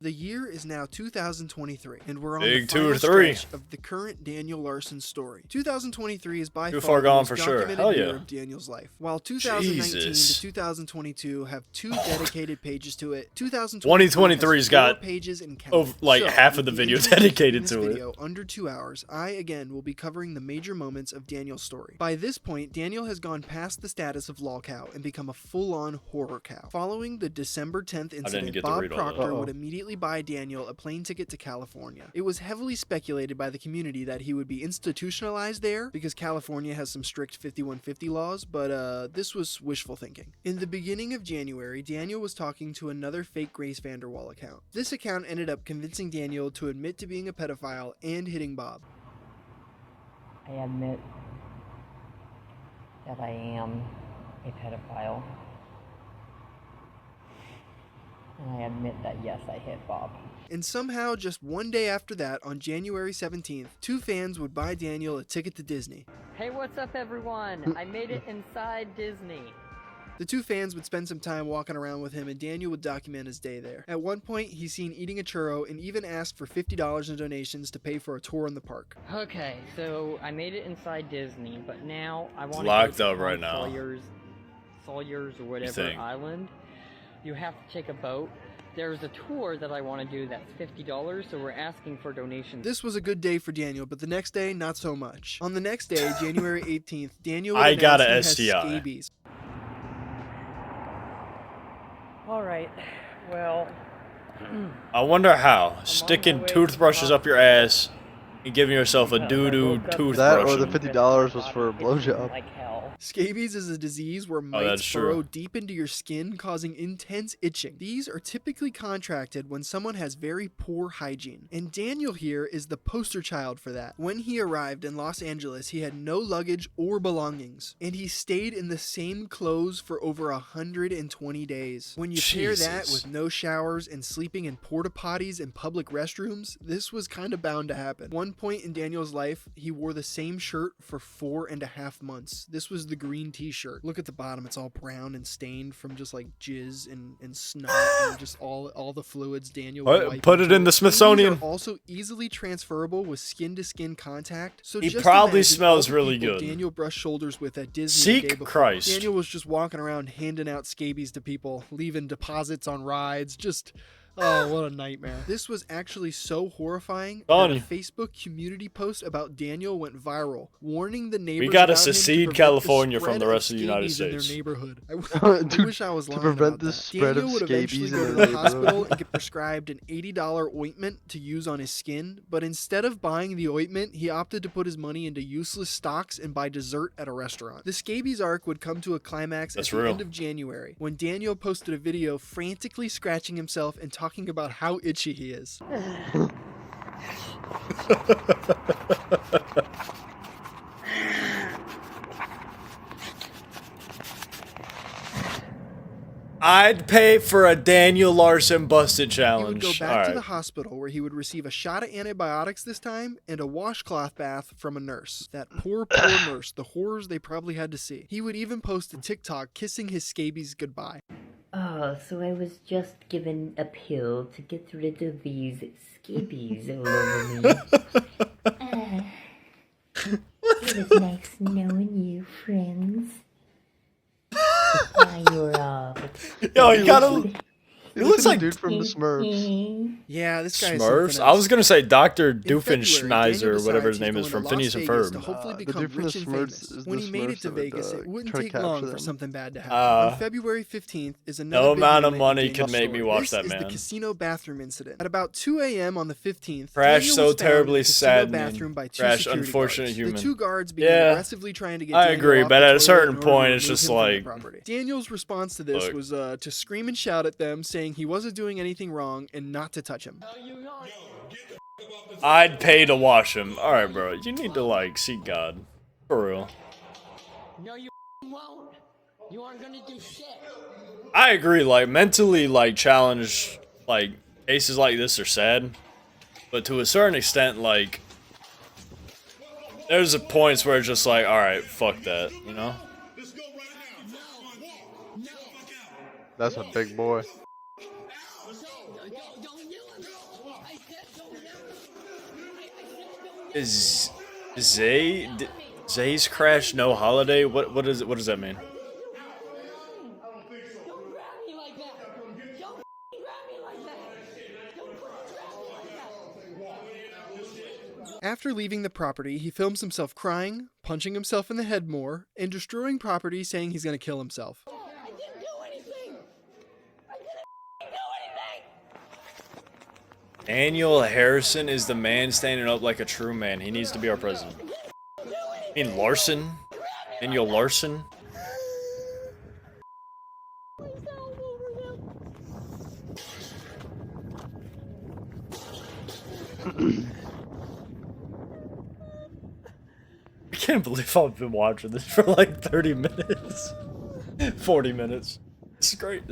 The year is now 2023, and we're on Big the 2 final or 3. stretch of the current Daniel Larson story. 2023 is by Too far far the gone most for sure. documented Hell year yeah. of Daniel's life. While 2019 Jesus. to 2022 have 2 dedicated pages to it, 2023's got 4 pages and counting. over, like, half of the with video information in dedicated this to it. video under 2 hours, I again will be covering the major moments of Daniel's story. By this point, Daniel has gone past the status of lolcow and become a full-on horror cow. Following the December 10th incident, get to Bob read all that. Proctor would immediately buy Daniel a plane ticket to California. It was heavily speculated by the community that he would be institutionalized there because California has some strict 5150 laws, but this was wishful thinking. In the beginning of January, Daniel was talking to another fake Grace Vanderwall account. This account ended up convincing Daniel to admit to being a pedophile and hitting Bob. I admit that I am a pedophile. I admit that yes, I hit Bob. And somehow, just one day after that, on January 17th, two fans would buy Daniel a ticket to Disney. Hey, what's up, everyone? I made it inside Disney. The two fans would spend some time walking around with him, and Daniel would document his day there. At one point, he's seen eating a churro and even asked for $50 in donations to pay for a tour in the park. Okay, so I made it inside Disney, but now I want to locked up right now. Sawyer's or whatever island. You have to take a boat. There's a tour that I want to do that's $50, so we're asking for donations. This was a good day for Daniel, but the next day, not so much. On the next day, January 18th, Daniel would announce got a he has STI. scabies. Alright, well... I wonder how. Sticking toothbrushes up your ass and giving yourself a doo-doo toothbrush. That or the $50 was for a blowjob. Like hell. Scabies is a disease where mites burrow deep into your skin, causing intense itching. These are typically contracted when someone has very poor hygiene. And Daniel here is the poster child for that. When he arrived in Los Angeles, he had no luggage or belongings. And he stayed in the same clothes for over 120 days. When you pair that with no showers and sleeping in porta potties and public restrooms, this was kind of bound to happen. One point in Daniel's life, he wore the same shirt for 4.5 months. This was the green t-shirt. Look at the bottom, it's all brown and stained from just like jizz and snot and just all the fluids Daniel would put it in the Smithsonian. These are also easily transferable with skin-to-skin contact. So He just probably imagine smells all the really people good. Daniel brushed shoulders with at Disney the day Seek before. Christ. Daniel was just walking around handing out scabies to people, leaving deposits on rides, just... Oh, what a nightmare. This was actually so horrifying that a Facebook community post about Daniel went viral, warning the neighbors We gotta about him to secede prevent California the from spread the rest of the United scabies in their States. neighborhood. I wish I was lying to prevent about the that. spread Daniel of would eventually scabies go in to the the hospital neighborhood. and get prescribed an $80 ointment to use on his skin, but instead of buying the ointment, he opted to put his money into useless stocks and buy dessert at a restaurant. The scabies arc would come to a climax at the end of January, when Daniel posted a video frantically scratching himself and talking about how itchy he is. I'd pay for a Daniel Larson busted He would challenge. go back to the hospital where he would receive a shot of antibiotics this time and a washcloth bath from a nurse. That poor nurse, the horrors they probably had to see. He would even post a TikTok kissing his scabies goodbye. Oh, so I was just given a pill to get rid of these scabies all over me. It was nice knowing you, friends. Bye, you're off. Yo, he kinda... He looks like a dude from the Smurfs. Yeah, this guy is Smurfs? something I was else. gonna say Dr. In February, Doofenshmirtz Daniel or whatever his decides name he's is going from to Phineas Las and Vegas Ferb. to hopefully The become dude from rich the and Smurfs famous. is When the he made it Smurfs to that would, Vegas, it wouldn't try to take long capture for them. something bad to happen. On February 15th is another No big amount of moment in money Daniel's could make me story. watch This that, is man. the casino bathroom incident. At about 2 a.m. on the 15th, Crash Daniel so was found in terribly the casino saddening. bathroom by two Crash security unfortunate guards. human. The two guards began Yeah, aggressively trying to get I Daniel agree, off but the at a toilet certain in order to point, it's remove just him from the like... property. Daniel's response to this Look. was to scream and shout at them, saying he wasn't doing anything wrong and not to touch him. I'd pay to wash him. Alright, bro. You need to, like, seek God. For real. No, you won't. You aren't gonna do shit. I agree, like, mentally, like, challenged, like, cases like this are sad. But to a certain extent, like, there's points where it's just like, alright, fuck that, you know? That's a big boy. Is Zay's crash no holiday? What does that mean? After leaving the property, he films himself crying, punching himself in the head more, and destroying property, saying he's going to kill himself. Daniel Harrison is the man standing up like a true man. He needs to be our president. I mean, Larson? Daniel Larson? I can't believe I've been watching this for like 30 minutes. 40 minutes. This is great.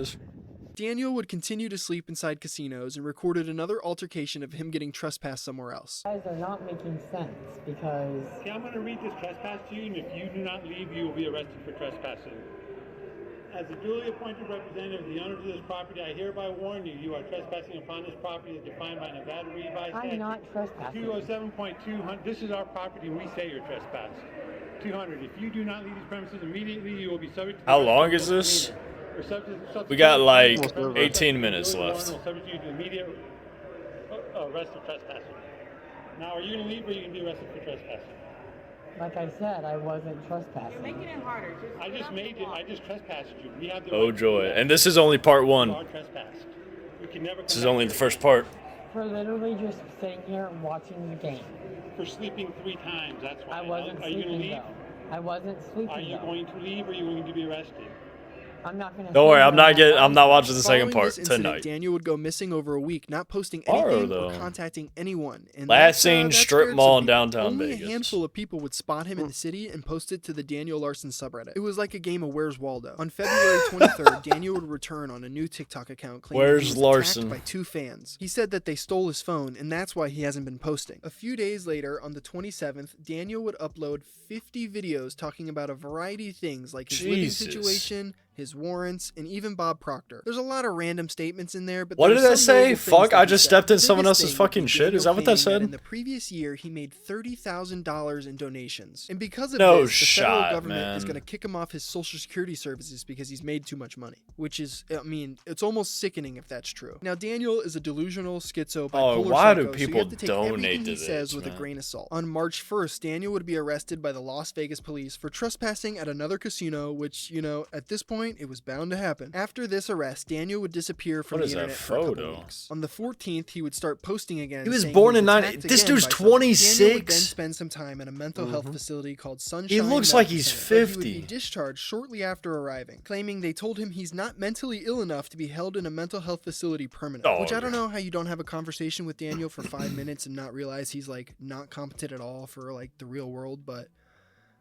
Daniel would continue to sleep inside casinos and recorded another altercation of him getting trespassed somewhere else. You guys are not making sense because... Okay, I'm going to read this trespass to you, and if you do not leave, you will be arrested for trespassing. As a duly appointed representative of the owners of this property, I hereby warn you, you are trespassing upon this property as defined by Nevada Revised Statute. I'm not trespassing. 207.200. This is our property, and we say you're trespassing. 200. If you do not leave these premises immediately, you will be subject to... How long is this? We got like 18 minutes left. Subject you to immediate arrest for trespassing. Now, are you going to leave, or are you going to be arrested for trespassing? Like I said, I wasn't trespassing. You're making it harder. I just trespassed you. We have the Oh right to joy. do that. And this is only part You one. are trespassed. You can never This come is back only here. the first part. For literally just sitting here and watching the game. For sleeping 3 times, that's why. I wasn't Are you going to sleeping leave? though. I wasn't sleeping Are you though. going to leave, or are you going to be arrested? I'm not gonna. Don't worry, I'm not watching the second Following part this incident, tonight. Daniel would go missing over a week, not posting Tomorrow, anything though. or contacting anyone. And Last seen that strip scared mall some in people. downtown Only Vegas. a handful of people would spot him in Hmm. the city and post it to the Daniel Larson subreddit. It was like a game of Where's Waldo. On February 23rd, Daniel would return on a new TikTok account claiming Where's he was Larson? attacked by 2 fans. He said that they stole his phone, and that's why he hasn't been posting. A few days later, on the 27th, Daniel would upload 50 videos talking about a variety of things like his living Jesus. situation, his warrants, and even Bob Proctor. There's a lot of random statements in there, but What there's did that some say? notable things Fuck, that I he just said. stepped in The someone biggest else's thing would fucking be shit? Is Daniel that what that claiming said? in the previous year, he made $30,000 in donations. And because of No this, the federal shot, government is man. going to kick him off his Social Security services because he's made too much money. Which is, I mean, it's almost sickening if that's true. Now, Daniel is a delusional, schizo, bipolar why do psycho, so you people have to take donate everything to he says this, with a man? grain of salt. On March 1st, Daniel would be arrested by the Las Vegas police for trespassing at another casino, which, you know, at this point, it was bound to happen. After this arrest, Daniel would disappear from What the is that internet for a couple photo? weeks. On the 14th, he would start posting again. He was saying born in attacked 90 this again dude's by someone. Daniel would 26? then spend some time at a mental health facility called Sunshine. He looks Medical like he's Center, but He would 50. be discharged shortly after arriving, claiming they told him he's not mentally ill enough to be held in a mental health facility permanently. Which I don't know how you don't have a conversation with Daniel for 5 minutes and not realize he's like not competent at all for like the real world, but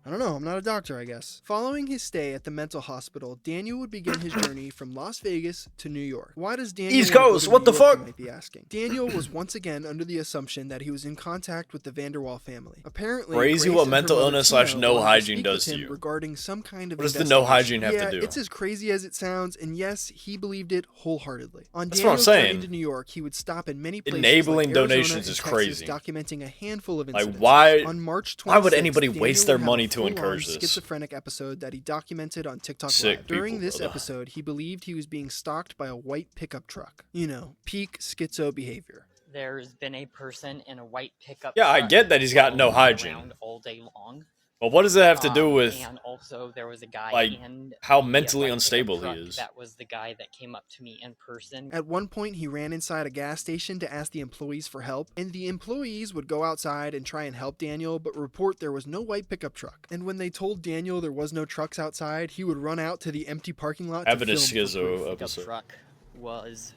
I don't know, I'm not a doctor, I guess. Following his stay at the mental hospital, Daniel would begin his journey from Las Vegas to New York. Why does Daniel East wanna go Coast, to what New the York, fuck? you might be asking. Daniel was once again under the assumption that he was in contact with the Vanderwall family. Apparently, Crazy Grace what and her mental mother illness Tina / no wanted to hygiene speak does with to him you. regarding some kind of What does the no investigation. hygiene have to Yeah, do? it's as crazy as it sounds, and yes, he believed it wholeheartedly. On That's what I'm Daniel's journey saying. to New York, he would stop in many places Enabling like Arizona donations and is Texas, crazy. documenting a handful of Like, incidents. why- On March 26th, why would anybody Daniel waste would their have money a to full-on encourage this? schizophrenic episode that he documented on TikTok Sick Live. During people, this brother. episode, he believed he was being stalked by a white pickup truck. You know, peak schizo behavior. There's been a person in a white pickup Yeah, I truck get that he's got no following hygiene. around all day long. But what does that have to do with, And also, there was a guy like, in how the mentally white pickup unstable he truck is? That was the guy that came up to me in person. At one point, he ran inside a gas station to ask the employees for help, and the employees would go outside and try and help Daniel, but report there was no white pickup truck. And when they told Daniel there was no trucks outside, he would run out to the empty parking lot to Having a film for schizo proof. episode. Truck was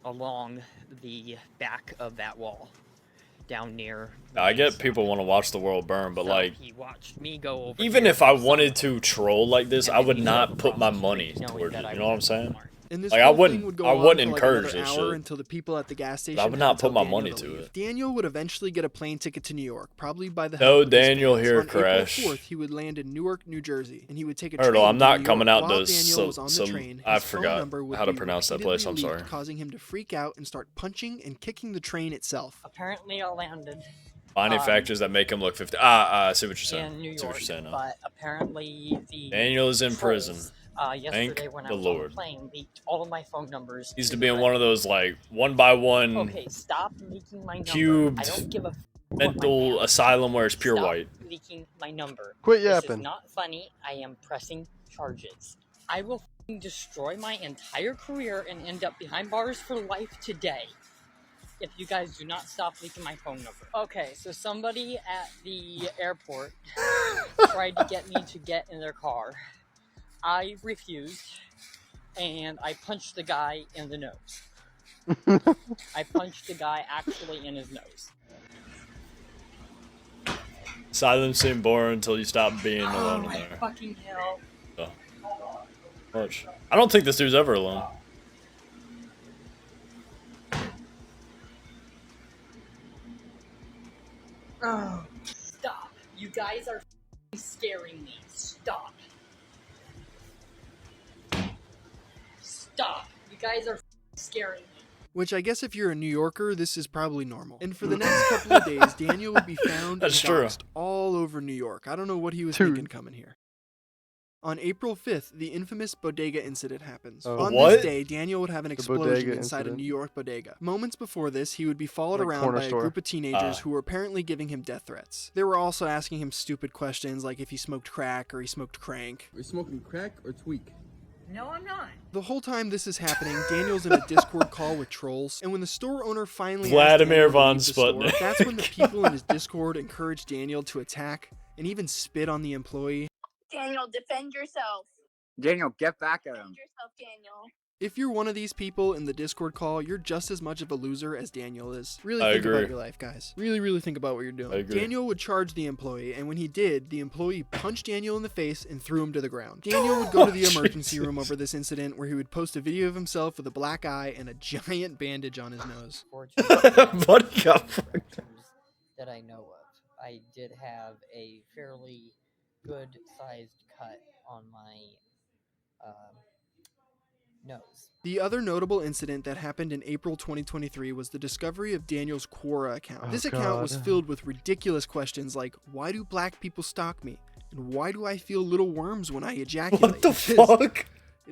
along the back of that wall, down near. Now, I get people want to watch the world burn, but So like, he watched me go over even here if I wanted to troll like this, I would not put my money knowing towards that it. I You know what I'm was saying? And this Like, I whole wouldn't- thing would go I on wouldn't for like encourage another this hour shit. until the people at the gas station. I would had not to tell put my Daniel money to to leave. it. Daniel would eventually get a plane ticket to New York, probably by the No help of his Daniel fans. here, On Crash. April 4th, he would land in Newark, New Jersey, and he would take a Hurdle, train I'm to not New coming York. out While to Daniel was on the train, I his phone forgot number would how to be pronounce that place. I'm repeatedly sorry. leaked, causing him to freak out and start punching and kicking the train itself. Apparently, I landed Finding factors that make him look 50. I see what you're saying. in New I see what York, you're saying now. but apparently the Daniel is in trolls, prison. Yesterday Thank when I the was on Lord. the plane, leaked all of my phone numbers. Needs to to the be in Reddit. one of those like 1x1 Okay, stop leaking my number. cubed I don't give a mental asylum where it's pure Stop white. leaking my number. Quit This yapping. is not funny. I am pressing charges. I will f***ing destroy my entire career and end up behind bars for life today if you guys do not stop leaking my phone number. Okay, so somebody at the airport tried to get me to get in their car. I refused, and I punched the guy in the nose. I punched the guy actually in his nose. Silence seemed boring until you stop being Oh alone in my there. fucking hell. So, much. I don't think this dude's ever alone. guys are scaring me. Stop. Stop. You guys are scaring me. Which I guess if you're a New Yorker, this is probably normal. And for the next couple of days, Daniel would be found That's and true. doxxed all over New York. I don't know what he was Dude. thinking coming here. On April 5th, the infamous bodega incident happens. Oh. On What? this day, Daniel would have an The explosion bodega inside a incident. New York bodega. Moments before this, he would be followed Like around corner by a store. group of teenagers who were apparently giving him death threats. They were also asking him stupid questions like if he smoked crack or he smoked crank. Are you smoking crack or tweak? No, I'm not. The whole time this is happening, Daniel's in a Discord call with trolls, and when the store owner finally asked Vladimir Daniel to von leave the store, Sputnik. that's when the people in his Discord encouraged Daniel to attack and even spit on the employee. Daniel, defend yourself. Daniel, get back at him. Defend yourself, Daniel. If you're one of these people in the Discord call, you're just as much of a loser as Daniel is. Really I think agree. about your life, guys. Really think about what you're doing. I agree. Daniel would charge the employee, and when he did, the employee punched Daniel in the face and threw him to the ground. Daniel would go to the emergency room over this incident, where he would post a video of himself with a black eye and a giant bandage on his nose. Buddy got fucked. That I know of. I did have a fairly good sized cut on my nose. The other notable incident that happened in April 2023 was the discovery of Daniel's Quora account. Oh, This account was God. filled with ridiculous questions like, why do black people stalk me? And why do I feel little worms when I ejaculate? What the fuck?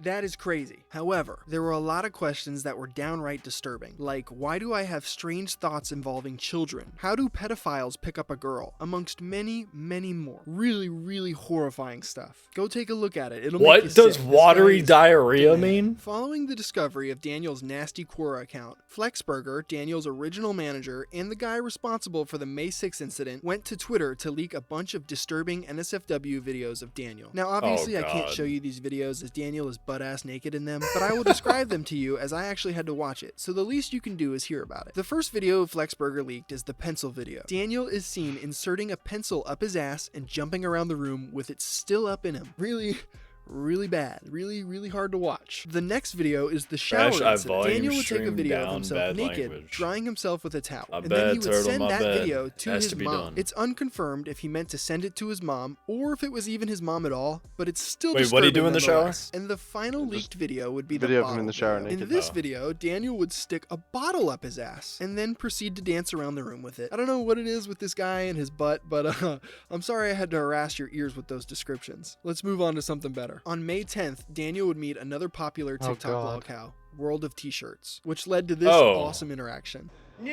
That is crazy. However, there were a lot of questions that were downright disturbing, like why do I have strange thoughts involving children? How do pedophiles pick up a girl? Amongst many more. Really horrifying stuff. Go take a look at it. It'll make you What does sick. This watery guy is diarrhea dead. mean? Following the discovery of Daniel's nasty Quora account, Flexburger, Daniel's original manager, and the guy responsible for the May 6 incident went to Twitter to leak a bunch of disturbing NSFW videos of Daniel. Now obviously I can't God. show you these videos as Daniel is butt-ass naked in them, but I will describe them to you as I actually had to watch it, so the least you can do is hear about it. The first video Flexburger leaked is the pencil video. Daniel is seen inserting a pencil up his ass and jumping around the room with it still up in him. Really bad. Really hard to watch. The next video is the shower Crash, I incident. volume Daniel would take a stream video of down, himself bad naked, language. drying himself with a towel. My And then he bad, would turtle, send my that bad. video to Has his to be mom. done. It's unconfirmed if he meant to send it to his mom or if it was even his mom at all, but it's still Wait, what'd he disturbing do in the shower? nonetheless. And the final leaked video would be the video of him bottle in the shower video. naked. In this Oh. video, Daniel would stick a bottle up his ass and then proceed to dance around the room with it. I don't know what it is with this guy and his butt, but I'm sorry I had to harass your ears with those descriptions. Let's move on to something better. On May 10th, Daniel would meet another popular Oh, TikTok God. lol cow, World of T-shirts, which led to this Oh. awesome interaction. New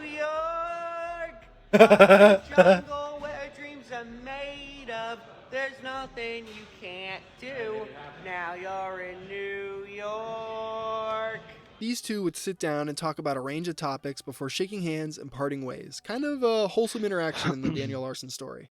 York, jungle where dreams are made of. There's nothing you can't do. Now you're in New York. These two would sit down and talk about a range of topics before shaking hands and parting ways. Kind of a wholesome interaction in the Daniel Larson story.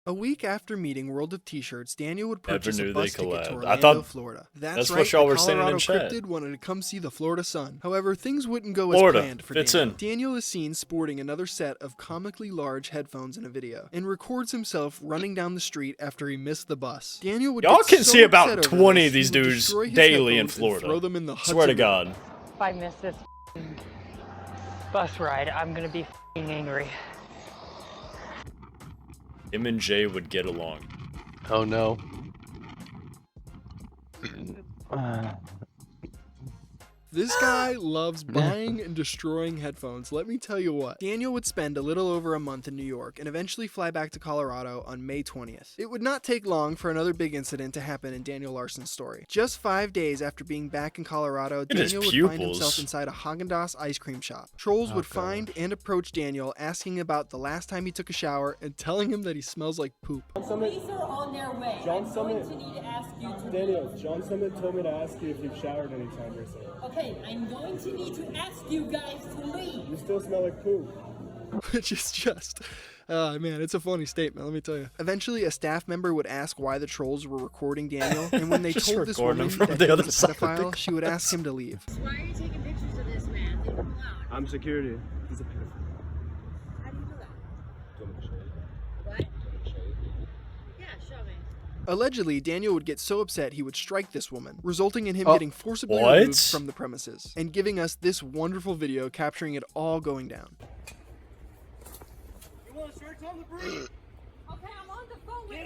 A week after meeting World of T-shirts, Daniel would purchase knew a they bus ticket to collabed. Orlando, I thought Florida. that's right, what y'all the were saying in Colorado chat. Cryptid wanted to come see the Florida sun. However, things wouldn't go Florida, as planned for fits Daniel. in. Daniel is seen sporting another set of comically large headphones in a video and records himself running down the street after he missed the bus. Daniel would Y'all get can so see about upset over 20 this, of these he would dudes destroy his daily in headphones and Florida. throw them in the Swear to Hudson God. River. If I miss this bus ride, I'm gonna be angry. Him and Jay would get along. Oh no. This guy loves buying and destroying headphones. Let me tell you what. Daniel would spend a little over a month in New York and eventually fly back to Colorado on May 20th. It would not take long for another big incident to happen in Daniel Larson's story. Just 5 days after being back in Colorado, at his Daniel would find pupils. himself inside a Haagen-Dazs ice cream shop. Trolls would find and approach Daniel, asking about the last time he took a shower and telling him that he smells like poop. Police are on their way. I'm going to need to ask you to Daniel, John Summit told me to ask you if you've showered anytime recently. Okay, I'm going to need to ask you guys to leave. You still smell like poop. Which is just, man, it's a funny statement, let me tell you. Eventually, a staff member would ask why the trolls were recording Daniel, and when they Just told this recording woman him from that the he other was a side of the pedophile, she would ask him to leave. Why are you taking pictures of this man? Leave him alone. I'm security. He's a pedophile. How do you know that? Do you want me to show you? What? Do you want me to show you? Yeah, show me. Allegedly, Daniel would get so upset he would strike this woman, resulting in him Oh. getting forcibly What? removed from the premises, and giving us this wonderful video capturing it all going down. You want to search on the bridge? Okay, I'm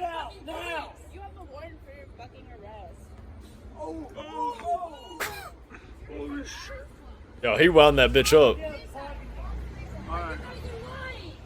Get out now! You have the warrant for your fucking arrest. Oh! Holy shit! Yo, he wound that bitch up.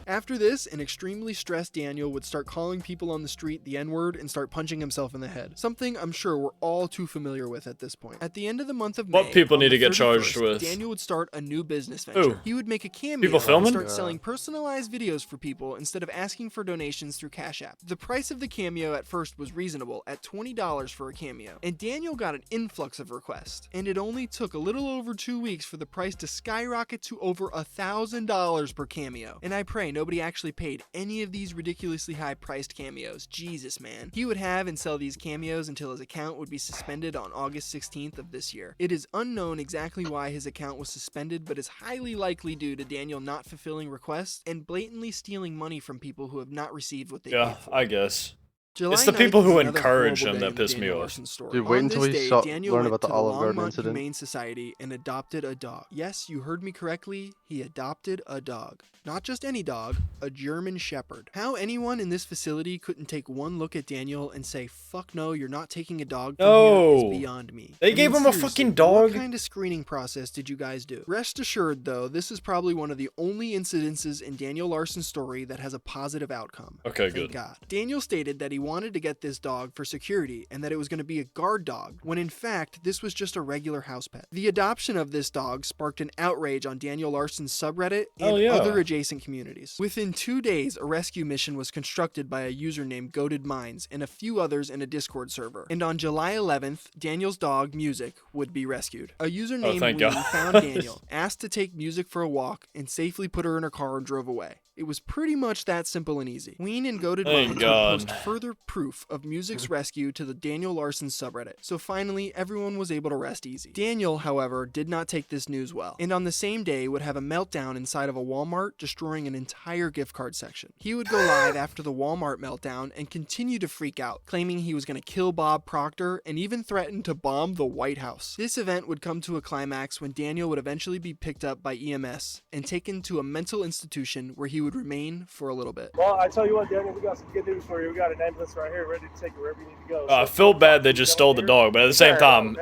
After this, an extremely stressed Daniel would start calling people on the street the N-word and start punching himself in the head. Something I'm sure we're all too familiar with at this point. At the end of the month of May, What people on need the to get charged 31st, with? Daniel would start a new business venture. Ooh. He would make a cameo People filming? and start selling personalized videos for people instead of asking for donations through Cash App. The price of the cameo at first was reasonable at $20 for a cameo, and Daniel got an influx of requests. And it only took a little over 2 weeks for the price to skyrocket to over $1,000 per cameo. And I pray nobody actually paid any of these ridiculously high priced cameos. Jesus, man. He would have and sell these cameos until his account would be suspended on August 16th of this year. It is unknown exactly why his account was suspended, but is highly likely due to Daniel not fulfilling requests and blatantly stealing money from people who have not received what they paid for. I guess. July It's the 9th people is who another encourage horrible him day that in piss Daniel me off. Larson's story. Dude, wait On until this we day, Daniel learn went about the to Olive Garden Longmont incident. Humane Society and adopted a dog. Yes, you heard me correctly. He adopted a dog. Not just any dog, a German Shepherd. How anyone in this facility couldn't take one look at Daniel and say, "Fuck no, you're not taking a dog from here," is beyond me. They gave him a seriously, fucking dog? What kind of screening process did you guys do? Rest assured, though, this is probably one of the only incidences in Daniel Larson's story that has a positive outcome. Okay, Thank good. God. Daniel stated that he wanted to get this dog for security and that it was going to be a guard dog, when in fact, this was just a regular house pet. The adoption of this dog sparked an outrage on Daniel Larson's subreddit and other adjacent communities. Within 2 days, a rescue mission was constructed by a user named Goated Minds and a few others in a Discord server. And on July 11th, Daniel's dog, Music, would be rescued. A user named thank Ween God. found Daniel, asked to take Music for a walk, and safely put her in her car and drove away. It was pretty much that simple and easy. Ween and Goated Thank Minds would God. post further proof of Music's rescue to the Daniel Larson subreddit, so finally everyone was able to rest easy. Daniel, however, did not take this news well, and on the same day would have a meltdown inside of a Walmart, destroying an entire gift card section. He would go live after the Walmart meltdown and continue to freak out, claiming he was going to kill Bob Proctor and even threaten to bomb the White House. This event would come to a climax when Daniel would eventually be picked up by EMS and taken to a mental institution where he would remain for a little bit. Well, I tell you what, Daniel, we got some good news for you. We got an ambulance right here ready to take you wherever you need to go. I feel bad they just stole the dog, but at the same time,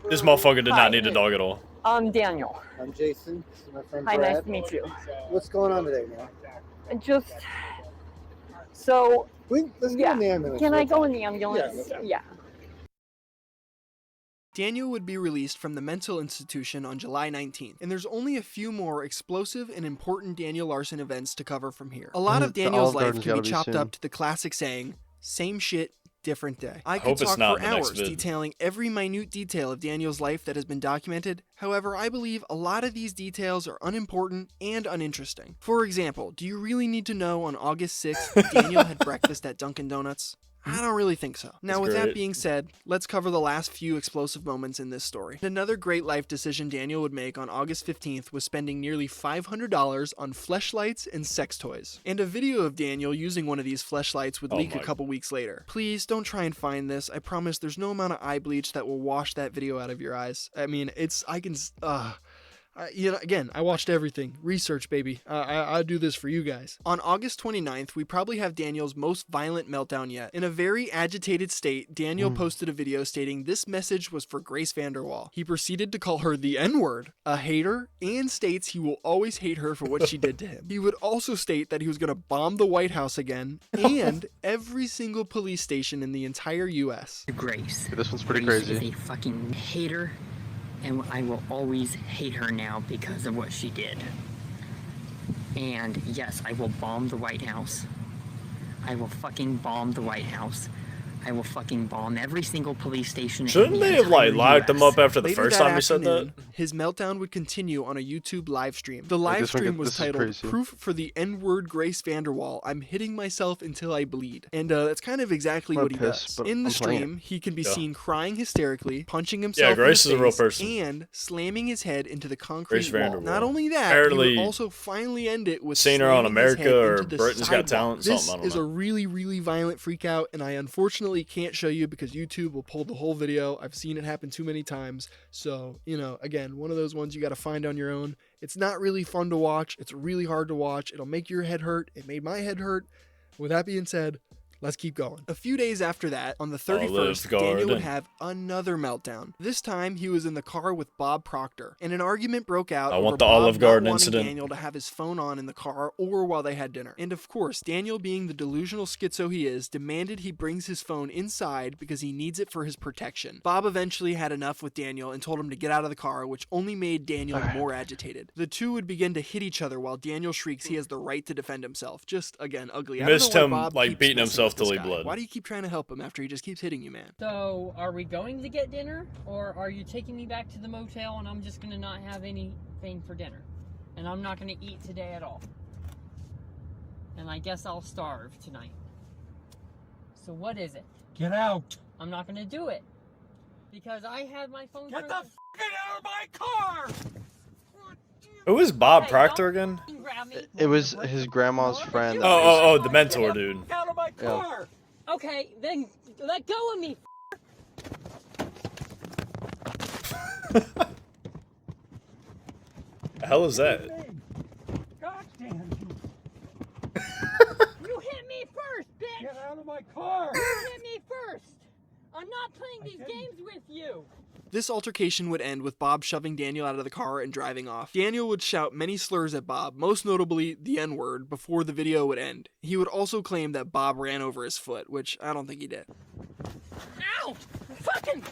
this motherfucker did not need a dog at all. I'm Daniel. I'm Jason. This is my friend Hi, Brad. nice to meet you. What's going on today, man? Just so. Let's go in the ambulance. Can I go in the ambulance? Yeah. Daniel would be released from the mental institution on July 19th, and there's only a few more explosive and important Daniel Larson events to cover from here. A lot of The Daniel's Olive life Garden's can be gotta be chopped soon. up to the classic saying, same shit, different day. I could hope it's talk not for in the next hours vid. detailing every minute detail of Daniel's life that has been documented. However, I believe a lot of these details are unimportant and uninteresting. For example, do you really need to know on August 6th Daniel had breakfast at Dunkin' Donuts? I don't really think so. Now, with that great. being said, let's cover the last few explosive moments in this story. Another great life decision Daniel would make on August 15th was spending nearly $500 on fleshlights and sex toys. And a video of Daniel using one of these fleshlights would leak a couple weeks later. Please don't try and find this. I promise there's no amount of eye bleach that will wash that video out of your eyes. I mean, again, I watched everything. Research, baby. I do this for you guys. On August 29th, we probably have Daniel's most violent meltdown yet. In a very agitated state, Daniel posted a video stating this message was for Grace Vanderwall. He proceeded to call her the N-word, a hater, and states he will always hate her for what she did to him. He would also state that he was going to bomb the White House again and every single police station in the entire U.S. Grace. This one's pretty Grace crazy. is a fucking hater, and I will always hate her now because of what she did. And yes, I will bomb the White House. I will fucking bomb the White House. I will fucking bomb every single police station. Shouldn't they have like locked him up after the Later first that time he said that? afternoon, his meltdown would continue on a YouTube live stream. The live this one stream get- was this is titled crazy. "Proof for the N-word Grace Vanderwall. I'm hitting myself until I bleed," and that's kind of exactly I'm what he pissed, does. but In the I'm playing stream, he can be Yeah. seen crying hysterically, punching himself. Yeah, Grace in is the a real face, person. and slamming his head into the concrete Grace wall. Vanderwall. Not only that, Apparently he would also finally end it with seen her on slamming his America head or into the Britain's Got sidewalk. Talent, This something, I don't is know. a really, really violent freak out, and I unfortunately can't show you because YouTube will pull the whole video. I've seen it happen too many times. So, again, one of those ones you got to find on your own. It's not really fun to watch. It's really hard to watch. It'll make your head hurt. It made my head hurt. With that being said, Let's keep going. A few days after that, on the Olive 31st, Daniel would Garden. have another meltdown. This time, he was in the car with Bob Proctor, and an argument broke out I over want the Bob Olive not Garden wanting incident. Daniel to have his phone on in the car or while they had dinner. And of course, Daniel, being the delusional schizo he is, demanded he brings his phone inside because he needs it for his protection. Bob eventually had enough with Daniel and told him to get out of the car, which only made Daniel more agitated. The two would begin to hit each other while Daniel shrieks he has the right to defend himself. Just, again, ugly. I don't Missed know why him, Bob like, keeps beating messing himself with this till he guy. bled. Why do you keep trying to help him after he just keeps hitting you, man? So, are we going to get dinner, or are you taking me back to the motel and I'm just gonna not have anything for dinner? And I'm not gonna eat today at all. And I guess I'll starve tonight. So what is it? Get out. I'm not gonna do it. Because I had my phone Get turned the f***ing out of my car! Who is Bob Proctor again? It was his grandma's friend. Oh, the mentor dude. Out of my Yeah. car! Okay, then let go of me. The hell is that? God damn you. You hit me first, bitch! Get out of my car! You hit me first! I'm not playing these games with you! This altercation would end with Bob shoving Daniel out of the car and driving off. Daniel would shout many slurs at Bob, most notably the N-word, before the video would end. He would also claim that Bob ran over his foot, which I don't think he did. Ow! Fucking!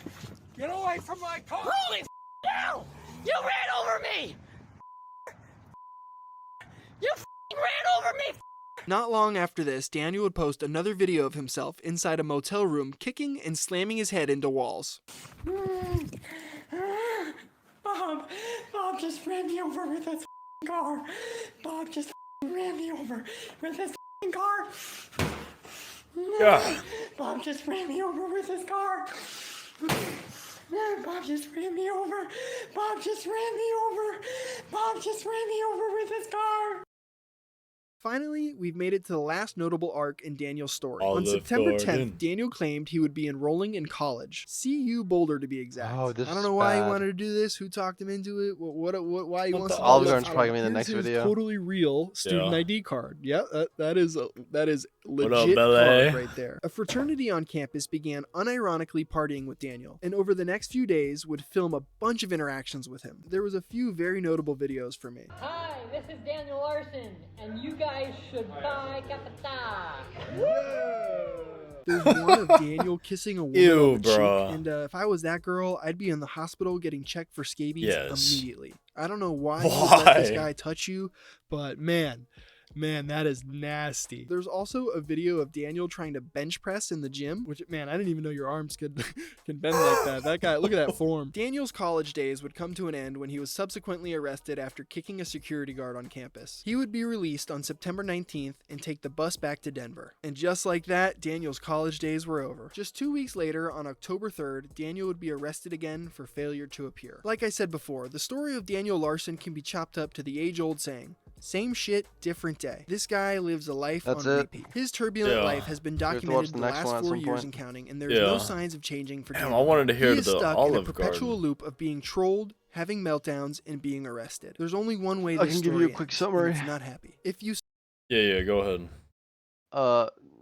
Get away from my car! Holy hell! You ran over me! You ran over me! Not long after this, Daniel would post another video of himself inside a motel room kicking and slamming his head into walls. Bob just ran me over with his car. Bob just ran me over with his car. God. Bob just ran me over with his car. Bob just ran me over. Bob just ran me over. Bob just ran me over with his car. Finally, we've made it to the last notable arc in Daniel's story. On Olive September 10th, Garden. Daniel claimed he would be enrolling in college. CU Boulder, to be exact. Oh, this I don't is know why bad. he wanted to do this, who talked him into it, why he wants to do Olive this. Garden's probably gonna be in the Here's next his video. totally real student Yeah. ID card. Yeah, that is What up, legit Belay? card right there. A fraternity on campus began unironically partying with Daniel, and over the next few days would film a bunch of interactions with him. There was a few very notable videos for me. Hi, this is Daniel Larson, and you guys should buy Capita. There's one of Daniel kissing a woman Ew, on the cheek, bruh. and if I was that girl, I'd be in the hospital getting checked for scabies Yes. immediately. I don't know why you would let this Why? guy touch you, but man, that is nasty. There's also a video of Daniel trying to bench press in the gym, which, man, I didn't even know your arms could can bend like that. That guy, look at that form. Daniel's college days would come to an end when he was subsequently arrested after kicking a security guard on campus. He would be released on September 19th and take the bus back to Denver. And just like that, Daniel's college days were over. Just 2 weeks later, on October 3rd, Daniel would be arrested again for failure to appear. Like I said before, the story of Daniel Larson can be chopped up to the age-old saying, same shit, different day. This guy lives a life That's on it. repeat. His turbulent Yeah. life has been have to watch documented the the next last one at 4 some years point. and counting, and there's no Yeah. signs of changing for Damn, Daniel. I wanted to hear He is the stuck in a Olive perpetual Garden. loop of being trolled, having meltdowns, and being arrested. There's only one way I this can give you story a quick ends, and summary. it's not happy. If you Yeah, go ahead.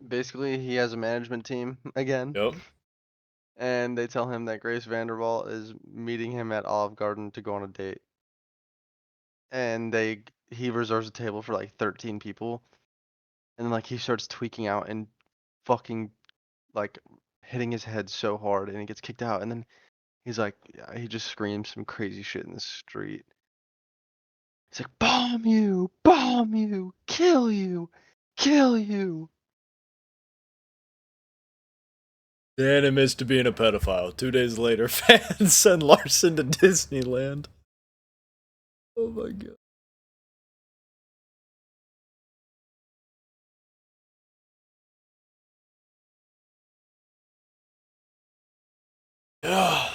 Basically, he has a management team again, Yep. and they tell him that Grace Vanderbilt is meeting him at Olive Garden to go on a date. And he reserves a table for like 13 people, and then like he starts tweaking out and fucking like hitting his head so hard, and he gets kicked out, and then he's like, yeah, he just screams some crazy shit in the street. He's like, bomb you, kill you, kill you. Dan admits to being a pedophile. 2 days later, fans send Larson to Disneyland. Oh my god. Yeah.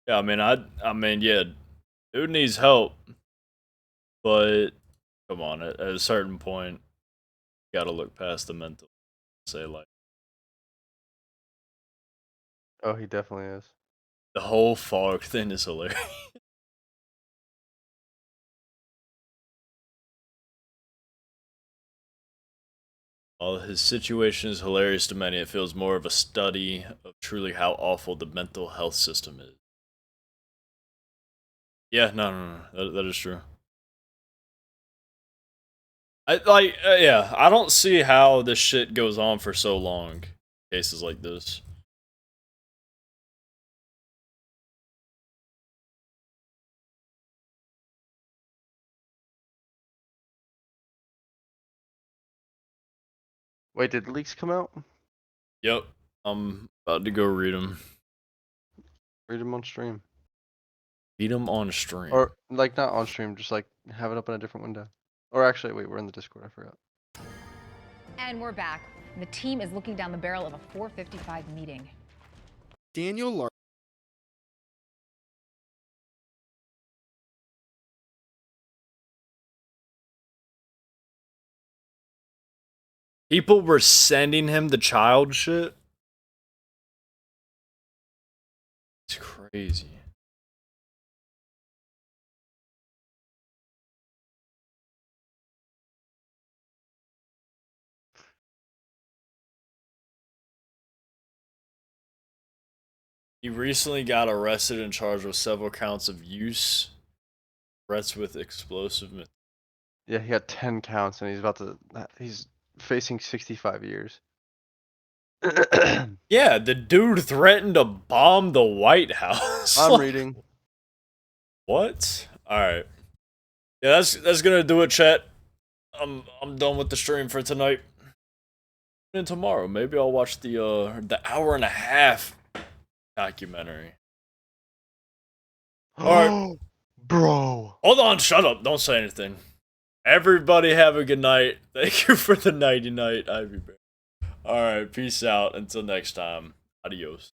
Yeah, I mean, yeah, dude needs help, but come on, at a certain point, you gotta look past the mental. say, like, Oh, he definitely is. the whole fog thing is hilarious. While his situation is hilarious to many, it feels more of a study of truly how awful the mental health system is. Yeah, no. That is true. Yeah, I don't see how this shit goes on for so long. Cases like this. Wait, did the leaks come out? Yep, I'm about to go read them. Read them on stream. Read them on stream. Or, like, not on stream, just, like, have it up in a different window. Or actually, wait, we're in the Discord, I forgot. And we're back. The team is looking down the barrel of a 4:55 meeting. Daniel Larson. People were sending him the child shit. It's crazy. He recently got arrested and charged with several counts of use, threats with explosive material. Yeah, he got 10 counts and he's facing 65 years. Yeah, the dude threatened to bomb the White House. I'm reading. What? Alright. Yeah, that's gonna do it, chat. I'm done with the stream for tonight. And tomorrow, maybe I'll watch the hour and a half documentary. Alright. Bro. Hold on, shut up. Don't say anything. Everybody have a good night. Thank you for the nighty night, Ivy Bear. Alright, peace out. Until next time. Adios.